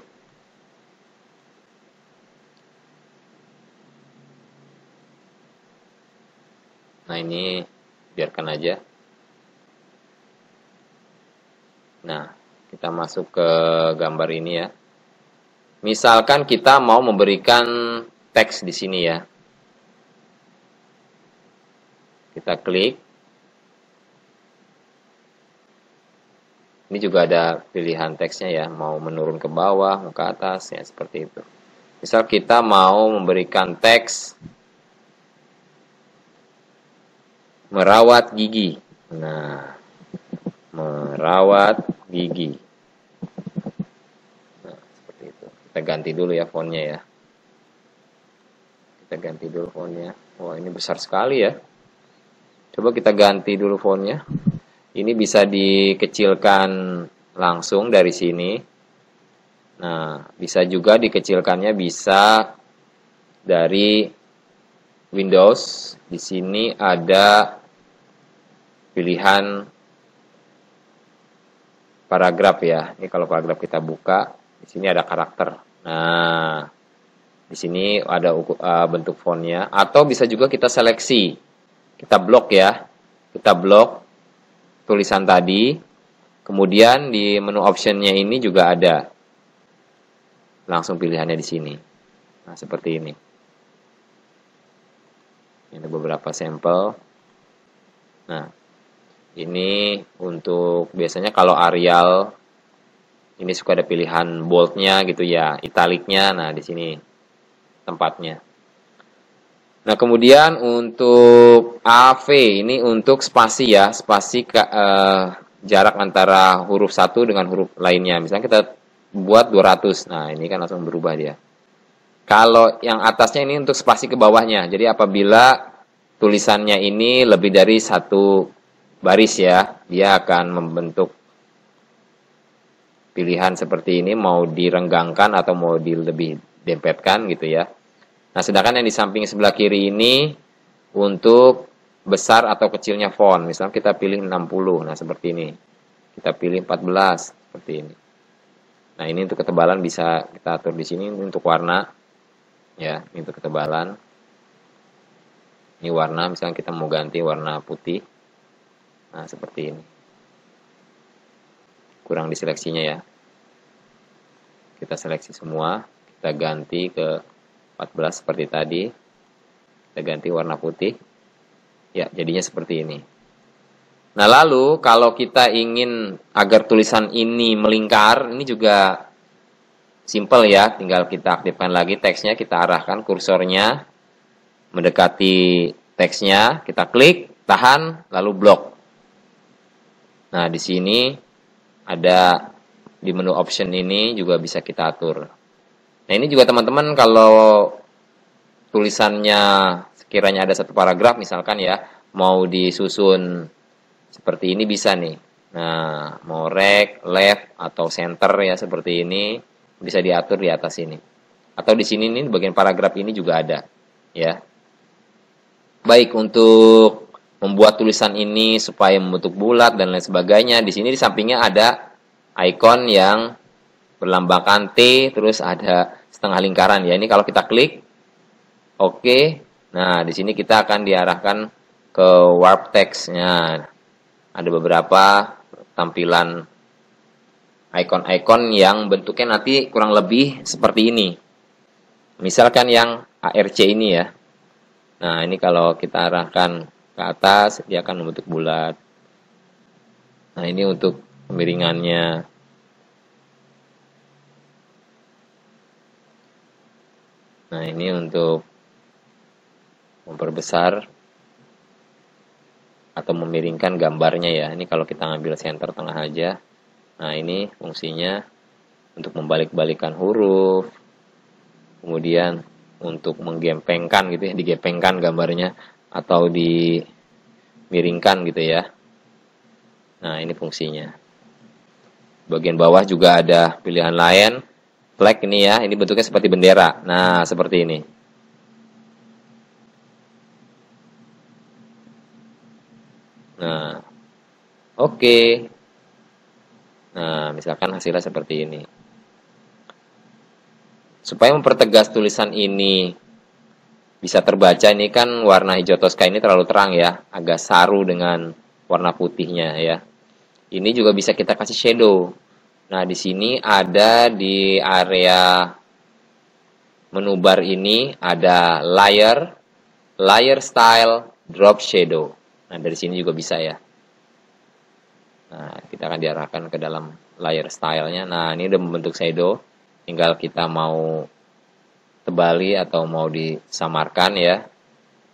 Nah, ini biarkan aja. Nah, kita masuk ke gambar ini ya. Misalkan kita mau memberikan teks di sini ya. Kita klik. Ini juga ada pilihan teksnya ya, mau menurun ke bawah, mau ke atas, ya seperti itu. Misal kita mau memberikan teks merawat gigi. Nah, merawat gigi. Nah, seperti itu. Kita ganti dulu ya fontnya ya. Kita ganti dulu fontnya. Wah, ini besar sekali ya. Coba kita ganti dulu fontnya. Ini bisa dikecilkan langsung dari sini. Nah, bisa juga dikecilkannya bisa dari Windows. Di sini ada pilihan paragraf ya. Ini kalau paragraf kita buka, di sini ada karakter. Nah, di sini ada bentuk fontnya. Atau bisa juga kita seleksi. Kita blok ya. Kita blok tulisan tadi, kemudian di menu optionnya ini juga ada langsung pilihannya di sini. Nah, seperti ini. Ini beberapa sampel. Nah, ini untuk biasanya kalau Arial ini suka ada pilihan boldnya gitu ya, italiknya. Nah, di sini tempatnya. Nah, kemudian untuk AV ini untuk spasi ya, spasi jarak antara huruf satu dengan huruf lainnya. Misalnya kita buat 200. Nah, ini kan langsung berubah dia. Kalau yang atasnya ini untuk spasi ke bawahnya. Jadi apabila tulisannya ini lebih dari satu baris ya, dia akan membentuk pilihan seperti ini, mau direnggangkan atau mau lebih dempetkan gitu ya. Nah, sedangkan yang di samping sebelah kiri ini untuk besar atau kecilnya font. Misalnya kita pilih 60, nah seperti ini. Kita pilih 14, seperti ini. Nah, ini untuk ketebalan bisa kita atur di sini. Untuk warna, ya, ini untuk ketebalan. Ini warna, misalnya kita mau ganti warna putih. Nah, seperti ini. Kurang diseleksinya ya. Kita seleksi semua, kita ganti ke 14 seperti tadi. Kita ganti warna putih. Ya, jadinya seperti ini. Nah, lalu kalau kita ingin agar tulisan ini melingkar, ini juga simple ya, tinggal kita aktifkan lagi teksnya, kita arahkan kursornya mendekati teksnya, kita klik, tahan, lalu blok. Nah, di sini ada di menu option ini juga bisa kita atur. Nah, ini juga teman-teman kalau tulisannya sekiranya ada satu paragraf misalkan ya, mau disusun seperti ini bisa nih. Nah, mau right, left, atau center ya seperti ini, bisa diatur di atas ini. Atau di sini nih, bagian paragraf ini juga ada. Ya. Baik, untuk membuat tulisan ini supaya membentuk bulat dan lain sebagainya, di sini di sampingnya ada icon yang berlambangkan T, terus ada setengah lingkaran ya. Ini kalau kita klik, oke. Nah, di sini kita akan diarahkan ke warp text-nya. Ada beberapa tampilan icon-icon yang bentuknya nanti kurang lebih seperti ini. Misalkan yang ARC ini ya. Nah, ini kalau kita arahkan ke atas, dia akan membentuk bulat. Nah, ini untuk kemiringannya. Nah, ini untuk memperbesar atau memiringkan gambarnya ya. Ini kalau kita ngambil center tengah aja. Nah, ini fungsinya untuk membalik-balikan huruf. Kemudian untuk menggempengkan gitu ya, digempengkan gambarnya atau dimiringkan gitu ya. Nah, ini fungsinya. Bagian bawah juga ada pilihan lain. Flag ini ya, ini bentuknya seperti bendera. Nah, seperti ini. Nah, oke. Nah, misalkan hasilnya seperti ini. Supaya mempertegas tulisan ini bisa terbaca, ini kan warna hijau toska ini terlalu terang ya, agak saru dengan warna putihnya ya. Ini juga bisa kita kasih shadow. Nah, di sini ada di area menu bar ini ada layer style, drop shadow. Nah, dari sini juga bisa ya. Nah, kita akan diarahkan ke dalam layer style-nya. Nah, ini udah membentuk shadow. Tinggal kita mau tebali atau mau disamarkan ya.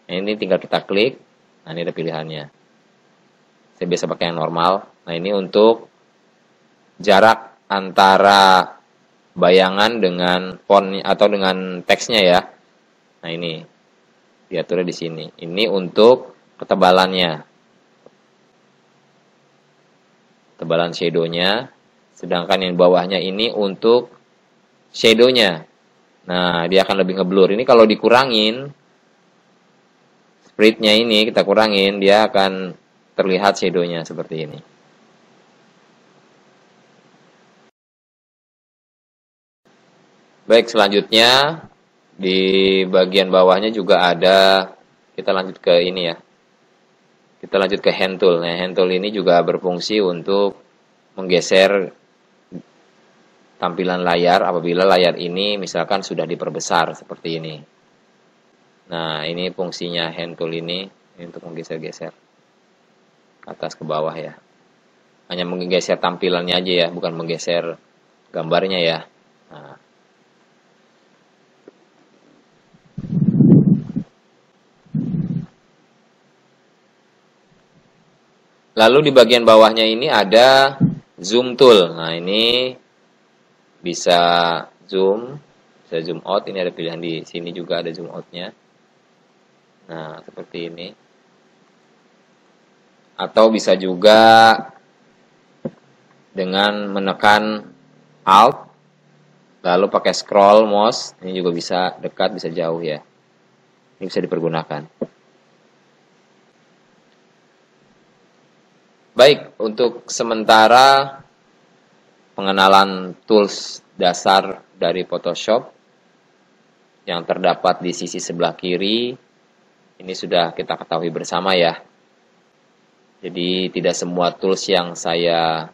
Nah, ini tinggal kita klik. Nah, ini ada pilihannya. Saya biasa pakai yang normal. Nah, ini untuk jarak antara bayangan dengan font atau dengan teksnya ya. Nah, ini diaturnya di sini. Ini untuk ketebalannya, tebalan shadownya, sedangkan yang bawahnya ini untuk shadownya. Nah, dia akan lebih ngeblur. Ini kalau dikurangin, spreadnya ini kita kurangin, dia akan terlihat shadownya seperti ini. Baik, selanjutnya di bagian bawahnya juga ada, kita lanjut ke ini ya. Kita lanjut ke hand tool. Nah, hand tool ini juga berfungsi untuk menggeser tampilan layar apabila layar ini misalkan sudah diperbesar seperti ini. Nah, ini fungsinya hand tool ini untuk menggeser-geser atas ke bawah ya. Hanya menggeser tampilannya aja ya, bukan menggeser gambarnya ya. Nah. Lalu di bagian bawahnya ini ada zoom tool. Nah, ini bisa zoom Bisa zoom out, ini ada pilihan di sini juga ada zoom out-nya. Nah, seperti ini. Atau bisa juga dengan menekan Alt, lalu pakai scroll mouse, ini juga bisa dekat, bisa jauh ya. Ini bisa dipergunakan. Baik, untuk sementara pengenalan tools dasar dari Photoshop yang terdapat di sisi sebelah kiri, ini sudah kita ketahui bersama ya. Jadi tidak semua tools yang saya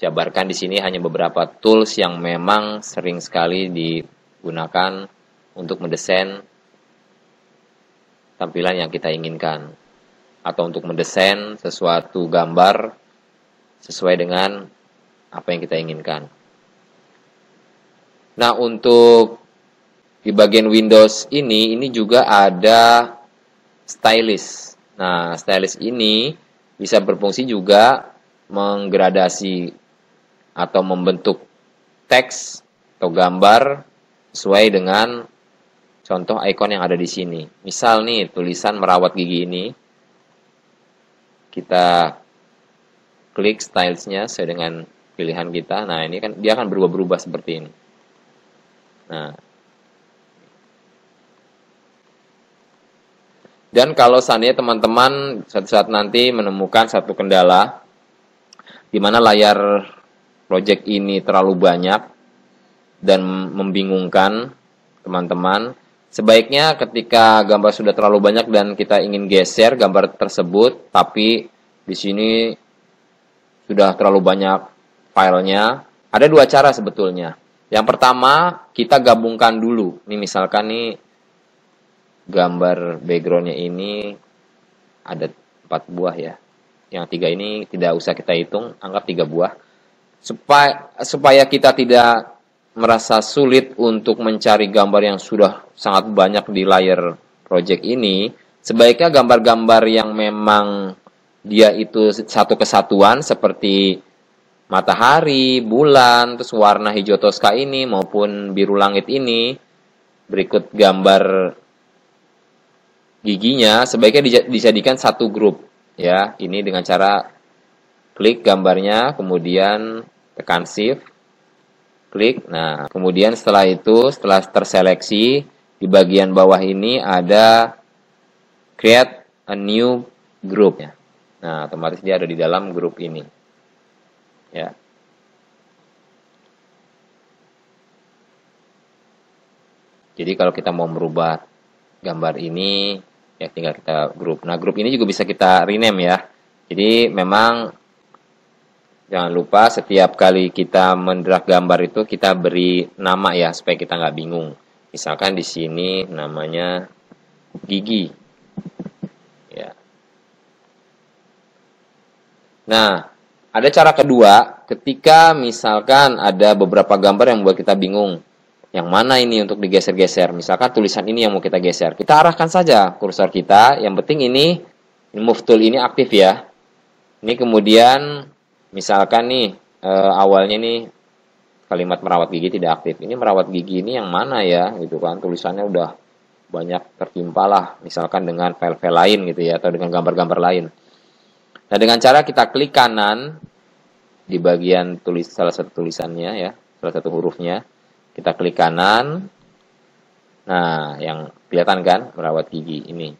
jabarkan di sini, hanya beberapa tools yang memang sering sekali digunakan untuk mendesain tampilan yang kita inginkan, atau untuk mendesain sesuatu gambar sesuai dengan apa yang kita inginkan. Nah, untuk di bagian Windows ini juga ada stylus. Nah, stylus ini bisa berfungsi juga menggradasi atau membentuk teks atau gambar sesuai dengan contoh icon yang ada di sini. Misal nih, tulisan merawat gigi ini, kita klik stylesnya sesuai dengan pilihan kita. Nah, ini kan dia akan berubah-berubah seperti ini. Nah, dan kalau seandainya teman-teman suatu saat nanti menemukan satu kendala di mana layar project ini terlalu banyak dan membingungkan teman-teman, sebaiknya ketika gambar sudah terlalu banyak dan kita ingin geser gambar tersebut, tapi di sini sudah terlalu banyak filenya, ada dua cara sebetulnya. Yang pertama, kita gabungkan dulu. Ini misalkan nih gambar backgroundnya ini ada 4 buah ya. Yang 3 ini tidak usah kita hitung, anggap 3 buah. Supaya kita tidak merasa sulit untuk mencari gambar yang sudah sangat banyak di layar project ini, sebaiknya gambar-gambar yang memang dia itu satu kesatuan seperti matahari, bulan, terus warna hijau toska ini maupun biru langit ini, berikut gambar giginya, sebaiknya dijadikan satu grup ya. Ini dengan cara klik gambarnya, kemudian tekan shift, klik. Nah, kemudian setelah itu, setelah terseleksi, di bagian bawah ini ada create a new group ya. Nah, otomatis dia ada di dalam grup ini. Ya. Jadi kalau kita mau merubah gambar ini, ya tinggal kita grup. Nah, grup ini juga bisa kita rename ya. Jadi memang jangan lupa setiap kali kita mendrag gambar itu kita beri nama ya, supaya kita nggak bingung. Misalkan di sini namanya gigi. Ya. Nah, ada cara kedua, ketika misalkan ada beberapa gambar yang membuat kita bingung. Yang mana ini untuk digeser-geser? Misalkan tulisan ini yang mau kita geser. Kita arahkan saja kursor kita. Yang penting ini move tool ini aktif ya. Ini kemudian misalkan nih awalnya nih kalimat merawat gigi tidak aktif. Ini merawat gigi ini yang mana ya? Gitu kan, tulisannya udah banyak tertimpa lah. Misalkan dengan file-file lain gitu ya, atau dengan gambar-gambar lain. Nah, dengan cara kita klik kanan di bagian salah satu tulisannya ya, salah satu hurufnya. Kita klik kanan. Nah, yang kelihatan kan merawat gigi ini.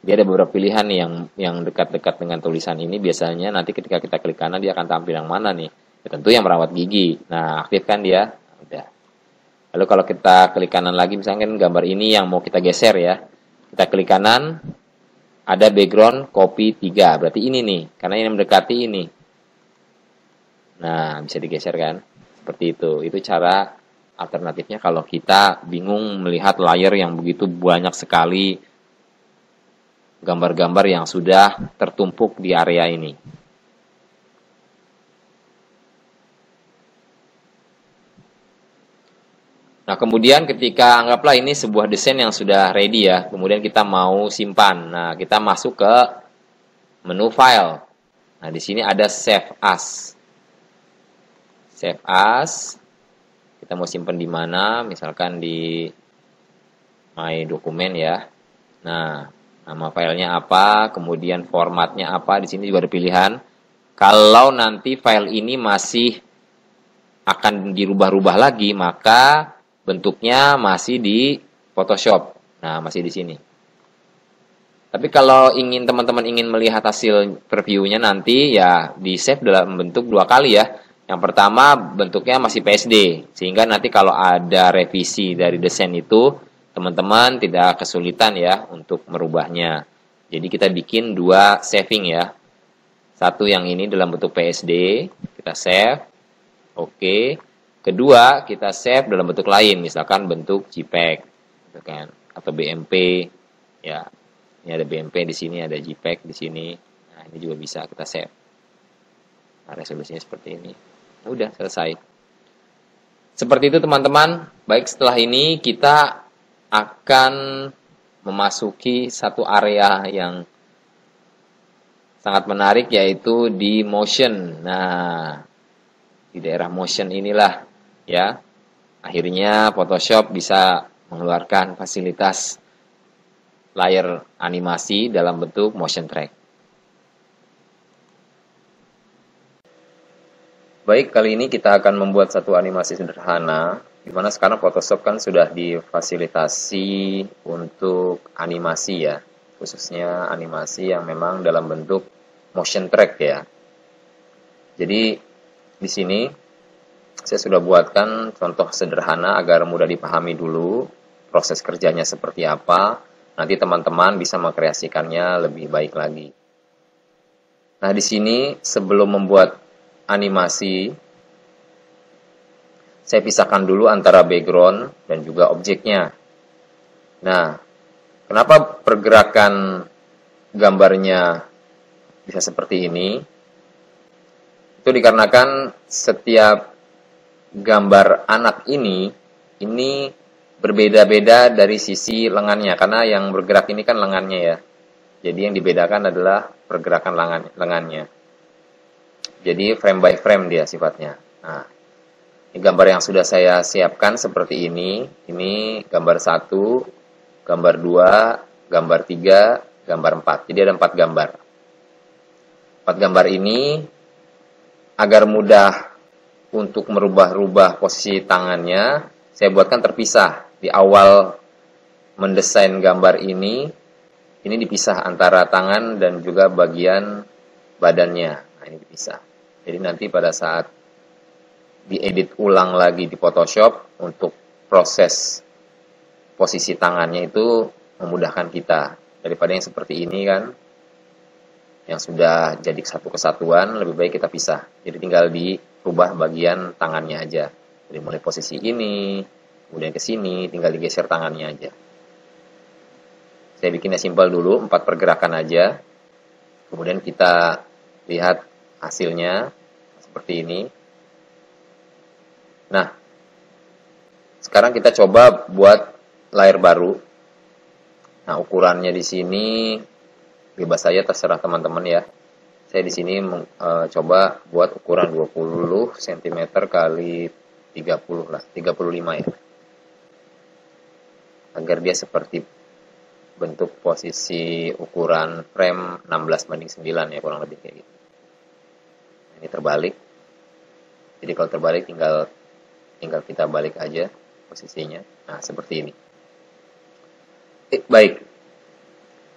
Dia ada beberapa pilihan nih yang dekat-dekat dengan tulisan ini. Biasanya nanti ketika kita klik kanan dia akan tampil yang mana nih? Ya, tentu yang merawat gigi. Nah, aktifkan dia. Udah. Lalu kalau kita klik kanan lagi, misalkan gambar ini yang mau kita geser ya. Kita klik kanan, ada background copy 3. Berarti ini nih, karena ini mendekati ini. Nah, bisa digeser kan? Seperti itu. Itu cara alternatifnya kalau kita bingung melihat layar yang begitu banyak sekali gambar-gambar yang sudah tertumpuk di area ini. Nah, kemudian ketika anggaplah ini sebuah desain yang sudah ready ya, kemudian kita mau simpan. Nah, kita masuk ke menu file. Nah, di sini ada save as. Save as. Kita kita mau simpen di mana, misalkan di My Dokumen ya. Nah, nama filenya apa, kemudian formatnya apa, di sini juga ada pilihan. Kalau nanti file ini masih akan dirubah-rubah lagi, maka bentuknya masih di Photoshop. Nah, masih di sini. Tapi kalau teman-teman ingin melihat hasil previewnya nanti, ya di save dalam bentuk 2 kali ya. Yang pertama bentuknya masih PSD, sehingga nanti kalau ada revisi dari desain itu, teman-teman tidak kesulitan ya untuk merubahnya. Jadi kita bikin 2 saving ya. Satu yang ini dalam bentuk PSD, kita save. Oke. Kedua, kita save dalam bentuk lain, misalkan bentuk JPEG, gitu kan, atau BMP ya. Ini ada BMP di sini, ada JPEG di sini. Nah, ini juga bisa kita save. Nah, resolusinya seperti ini. Udah selesai. Seperti itu teman-teman. Baik, setelah ini kita akan memasuki satu area yang sangat menarik, yaitu di motion. Nah, di daerah motion inilah ya, akhirnya Photoshop bisa mengeluarkan fasilitas layar animasi dalam bentuk motion track. Baik, kali ini kita akan membuat satu animasi sederhana, di mana sekarang Photoshop kan sudah difasilitasi untuk animasi ya, khususnya animasi yang memang dalam bentuk motion track ya. Jadi di sini saya sudah buatkan contoh sederhana agar mudah dipahami dulu proses kerjanya seperti apa. Nanti teman-teman bisa mengkreasikannya lebih baik lagi. Nah, di sini sebelum membuat animasi, saya pisahkan dulu antara background dan juga objeknya. Nah, kenapa pergerakan gambarnya bisa seperti ini? Itu dikarenakan setiap gambar anak ini berbeda-beda dari sisi lengannya, karena yang bergerak ini kan lengannya ya. Jadi yang dibedakan adalah pergerakan lengannya. Jadi frame by frame dia sifatnya. Nah, ini gambar yang sudah saya siapkan seperti ini. Ini gambar 1, gambar 2, gambar 3, gambar 4. Jadi ada 4 gambar. 4 gambar ini agar mudah untuk merubah-rubah posisi tangannya, saya buatkan terpisah. Di awal mendesain gambar ini dipisah antara tangan dan juga bagian badannya. Nah, ini dipisah. Jadi nanti pada saat diedit ulang lagi di Photoshop, untuk proses posisi tangannya itu memudahkan kita. Daripada yang seperti ini kan, yang sudah jadi satu kesatuan, lebih baik kita pisah. Jadi tinggal dirubah bagian tangannya aja. Jadi mulai posisi ini, kemudian ke sini, tinggal digeser tangannya aja. Saya bikinnya simpel dulu, 4 pergerakan aja. Kemudian kita lihat hasilnya seperti ini. Nah, sekarang kita coba buat layar baru. Nah, ukurannya di sini bebas saja, terserah teman-teman ya. Saya di sini coba buat ukuran 20 cm kali 30 lah, 35 ya. Agar dia seperti bentuk posisi ukuran frame 16:9 ya, kurang lebih kayak gitu. Ini terbalik. Jadi kalau terbalik tinggal kita balik aja posisinya. Nah, seperti ini. Baik.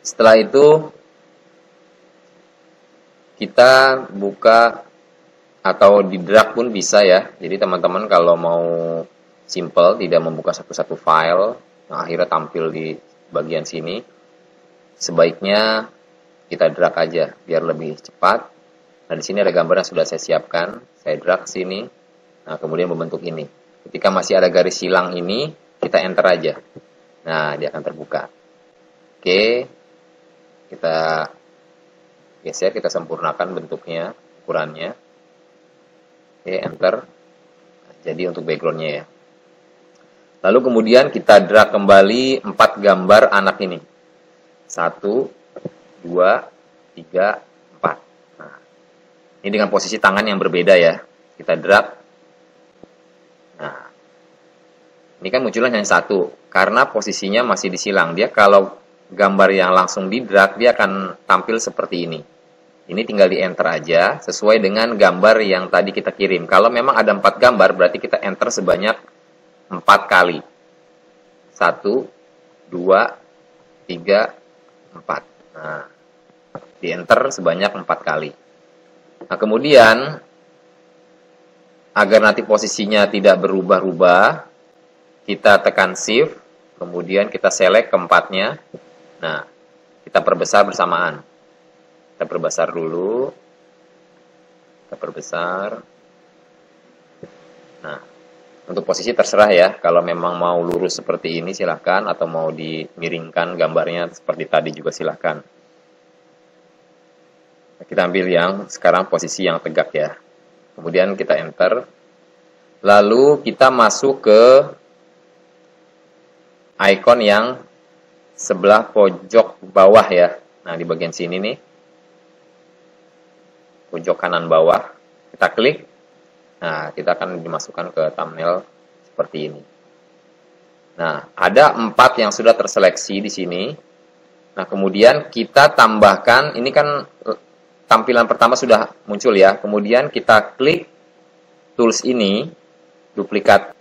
Setelah itu kita buka atau di drag pun bisa ya. Jadi teman-teman kalau mau simple, tidak membuka satu-satu file, nah akhirnya tampil di bagian sini, sebaiknya kita drag aja biar lebih cepat. Nah, di sini ada gambar yang sudah saya siapkan, saya drag sini. Nah, kemudian membentuk ini. Ketika masih ada garis silang ini, kita enter aja. Nah, dia akan terbuka. Oke, kita geser, kita sempurnakan bentuknya, ukurannya. Oke, enter. Jadi untuk backgroundnya ya. Lalu kemudian kita drag kembali 4 gambar anak ini. 1, 2, 3, 4. Nah, ini dengan posisi tangan yang berbeda ya. Kita drag. Nah, Ini kan munculnya hanya satu, karena posisinya masih disilang. Dia kalau gambar yang langsung di drag, dia akan tampil seperti ini. Ini tinggal di enter aja, sesuai dengan gambar yang tadi kita kirim. Kalau memang ada 4 gambar, berarti kita enter sebanyak 4 kali. 1, 2, 3, 4. Nah, di enter sebanyak 4 kali. Nah, kemudian, agar nanti posisinya tidak berubah-ubah, kita tekan shift, kemudian kita select keempatnya. Nah, kita perbesar bersamaan. Kita perbesar dulu. Kita perbesar. Nah, untuk posisi terserah ya. Kalau memang mau lurus seperti ini silahkan, atau mau dimiringkan gambarnya seperti tadi juga silahkan. Kita ambil yang sekarang posisi yang tegak ya. Kemudian kita enter. Lalu kita masuk ke icon yang sebelah pojok bawah ya. Nah, di bagian sini nih. Pojok kanan bawah. Kita klik. Nah, kita akan dimasukkan ke thumbnail seperti ini. Nah, ada 4 yang sudah terseleksi di sini. Nah, kemudian kita tambahkan, ini kan tampilan pertama sudah muncul ya. Kemudian kita klik tools ini, duplikat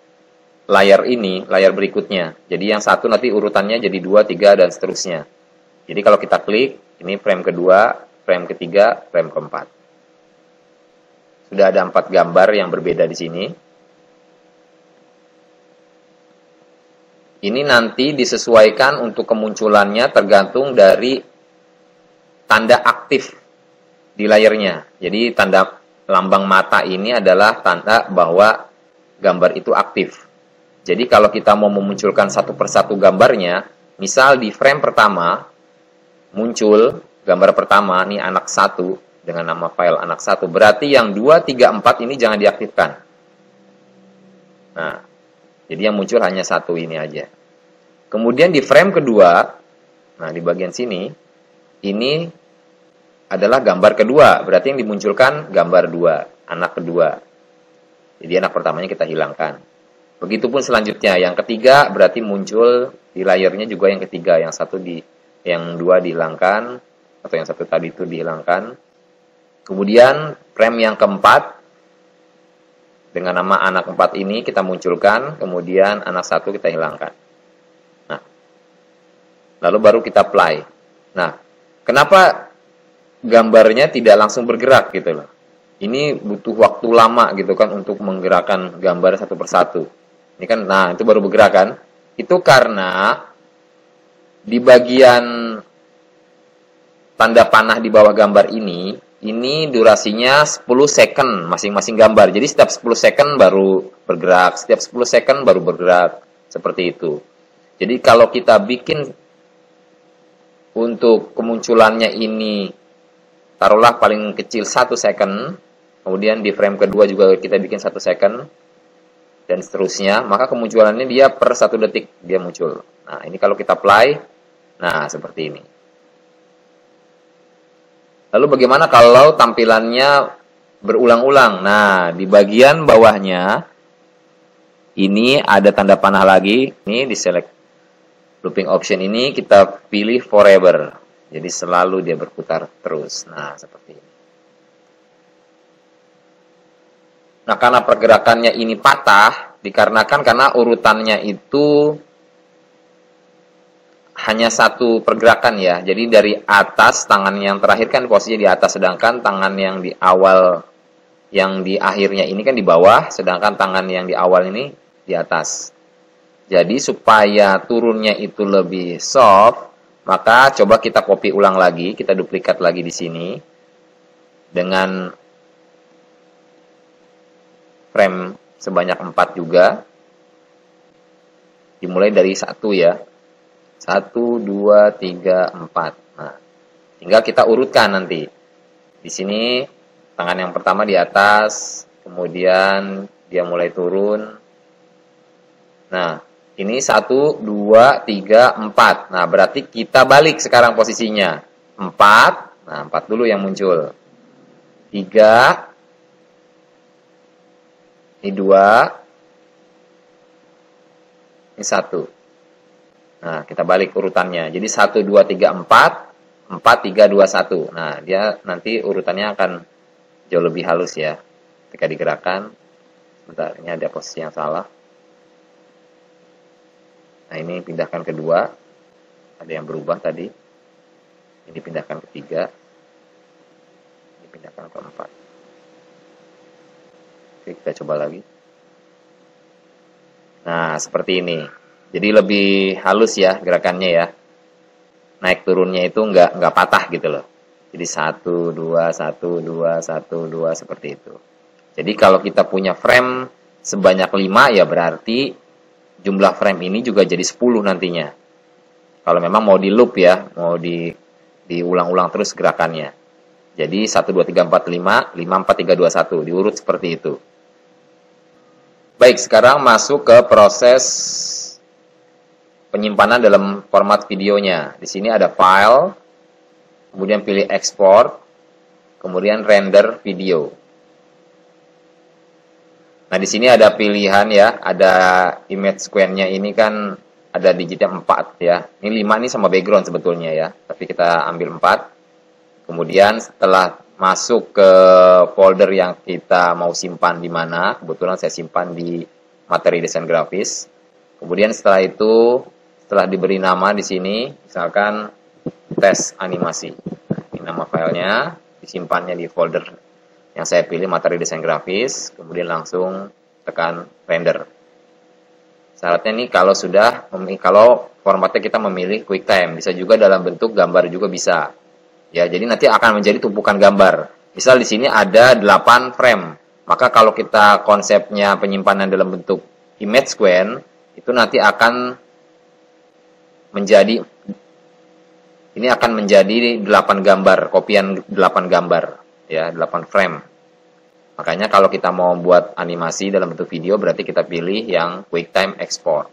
layar ini, layar berikutnya. Jadi yang satu nanti urutannya jadi 2, 3, dan seterusnya. Jadi kalau kita klik, ini frame kedua, frame ketiga, frame keempat. Sudah ada 4 gambar yang berbeda di sini. Ini nanti disesuaikan untuk kemunculannya tergantung dari tanda aktif di layarnya. Jadi tanda lambang mata ini adalah tanda bahwa gambar itu aktif. Jadi kalau kita mau memunculkan satu persatu gambarnya, misal di frame pertama, muncul gambar pertama, nih anak 1, dengan nama file anak 1, berarti yang 2, 3, 4 ini jangan diaktifkan. Nah, jadi yang muncul hanya 1 ini aja. Kemudian di frame kedua, nah di bagian sini, ini adalah gambar kedua, berarti yang dimunculkan gambar 2, anak kedua. Jadi anak pertamanya kita hilangkan. Begitupun selanjutnya, yang ketiga berarti muncul di layarnya juga yang ketiga, yang 2 dihilangkan, atau yang 1 tadi itu dihilangkan. Kemudian frame yang keempat, dengan nama anak 4 ini kita munculkan, kemudian anak 1 kita hilangkan. Nah, lalu baru kita play. Nah, kenapa gambarnya tidak langsung bergerak gitu loh? Ini butuh waktu lama gitu kan untuk menggerakkan gambar satu persatu. Ini kan, nah itu baru bergerak kan? Itu karena di bagian tanda panah di bawah gambar ini durasinya 10 second masing-masing gambar. Jadi setiap 10 second baru bergerak, setiap 10 second baru bergerak. Seperti itu. Jadi kalau kita bikin untuk kemunculannya ini, taruhlah paling kecil 1 second, kemudian di frame kedua juga kita bikin 1 second, dan seterusnya, maka kemunculannya dia per 1 detik dia muncul. Nah, ini kalau kita play, nah seperti ini. Lalu bagaimana kalau tampilannya berulang-ulang? Nah, di bagian bawahnya, ini ada tanda panah lagi. Ini di select looping option ini, kita pilih forever. Jadi selalu dia berputar terus. Nah, seperti ini. Nah, karena pergerakannya ini patah, dikarenakan karena urutannya itu hanya satu pergerakan ya. Jadi dari atas, tangan yang terakhir kan posisinya di atas, sedangkan tangan yang di awal, yang di akhirnya ini kan di bawah, sedangkan tangan yang di awal ini di atas. Jadi supaya turunnya itu lebih soft, maka coba kita copy ulang lagi, kita duplikat lagi di sini dengan frame sebanyak 4 juga. Dimulai dari 1 ya. 1, 2, 3, 4. Nah, tinggal kita urutkan nanti. Di sini tangan yang pertama di atas, kemudian dia mulai turun. Nah, ini 1, 2, 3, 4. Nah, berarti kita balik sekarang posisinya. 4. Nah, 4 dulu yang muncul. 3. Ini 2. ini 1. Nah, kita balik urutannya. Jadi 1, 2, 3, 4, 4, 3, 2, 1. Nah, dia nanti urutannya akan jauh lebih halus ya. Ketika digerakkan, sebentar, ini ada posisi yang salah. Nah, ini pindahkan ke 2. Ada yang berubah tadi. Ini pindahkan ke 3. Ini pindahkan ke 4. Oke, kita coba lagi. Nah, seperti ini. Jadi lebih halus ya gerakannya ya. Naik turunnya itu nggak patah gitu loh. Jadi 1, 2, 1, 2, 1, 2 seperti itu. Jadi kalau kita punya frame sebanyak 5 ya berarti jumlah frame ini juga jadi 10 nantinya. Kalau memang mau di loop ya, mau diulang-ulang terus gerakannya. Jadi 1, 2, 3, 4, 5, 5, 4, 3, 2, 1. Diurut seperti itu. Baik, sekarang masuk ke proses penyimpanan dalam format videonya. Di sini ada file, kemudian pilih export, kemudian render video. Nah, di sini ada pilihan ya, ada image square-nya ini kan ada digitnya 4 ya. Ini 5 nih sama background sebetulnya ya, tapi kita ambil 4. Kemudian setelah masuk ke folder yang kita mau simpan di mana, kebetulan saya simpan di materi desain grafis. Kemudian setelah itu, setelah diberi nama di sini, misalkan tes animasi. Nah, ini nama filenya, disimpannya di folder yang saya pilih materi desain grafis, kemudian langsung tekan render. Syaratnya nih kalau formatnya kita memilih QuickTime, bisa juga dalam bentuk gambar juga bisa. Ya, jadi nanti akan menjadi tumpukan gambar. Misal di sini ada 8 frame. Maka kalau kita konsepnya penyimpanan dalam bentuk image square, itu nanti akan menjadi 8 gambar, kopian 8 gambar, ya, 8 frame. Makanya kalau kita mau buat animasi dalam bentuk video berarti kita pilih yang QuickTime Export.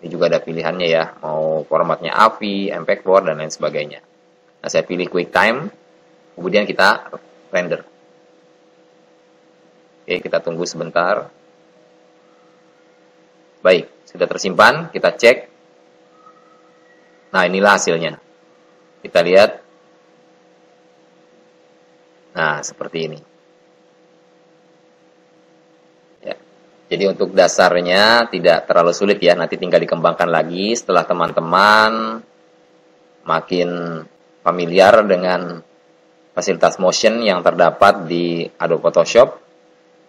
Ini juga ada pilihannya ya, mau formatnya AVI, MP4 dan lain sebagainya. Nah, saya pilih QuickTime, kemudian kita render. Oke, kita tunggu sebentar. Baik, sudah tersimpan, kita cek. Nah, inilah hasilnya. Kita lihat. Nah, seperti ini. Ya. Jadi untuk dasarnya tidak terlalu sulit ya, nanti tinggal dikembangkan lagi setelah teman-teman makin familiar dengan fasilitas motion yang terdapat di Adobe Photoshop.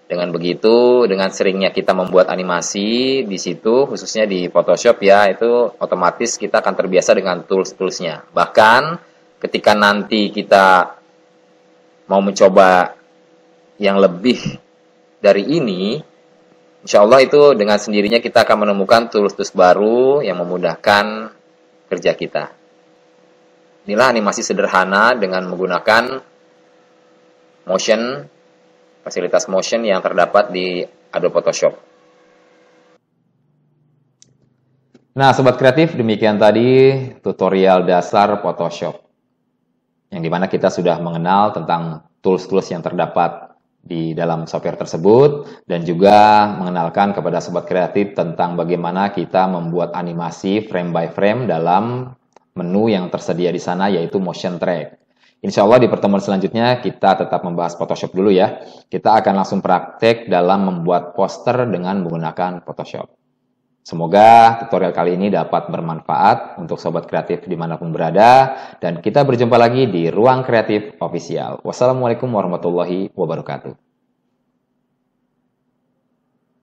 Dengan begitu, dengan seringnya kita membuat animasi di situ, khususnya di Photoshop ya, itu otomatis kita akan terbiasa dengan tools-toolsnya. Bahkan ketika nanti kita mau mencoba yang lebih dari ini, insya Allah itu dengan sendirinya kita akan menemukan tools-tools baru yang memudahkan kerja kita. Inilah animasi sederhana dengan menggunakan motion, fasilitas motion yang terdapat di Adobe Photoshop. Nah, Sobat Kreatif, demikian tadi tutorial dasar Photoshop. Yang dimana kita sudah mengenal tentang tools-tools yang terdapat di dalam software tersebut, dan juga mengenalkan kepada Sobat Kreatif tentang bagaimana kita membuat animasi frame by frame dalam menu yang tersedia di sana, yaitu motion track. Insya Allah di pertemuan selanjutnya kita tetap membahas Photoshop dulu ya. Kita akan langsung praktek dalam membuat poster dengan menggunakan Photoshop. Semoga tutorial kali ini dapat bermanfaat untuk Sobat Kreatif dimanapun berada. Dan kita berjumpa lagi di Ruang Kreatif Official. Wassalamualaikum warahmatullahi wabarakatuh.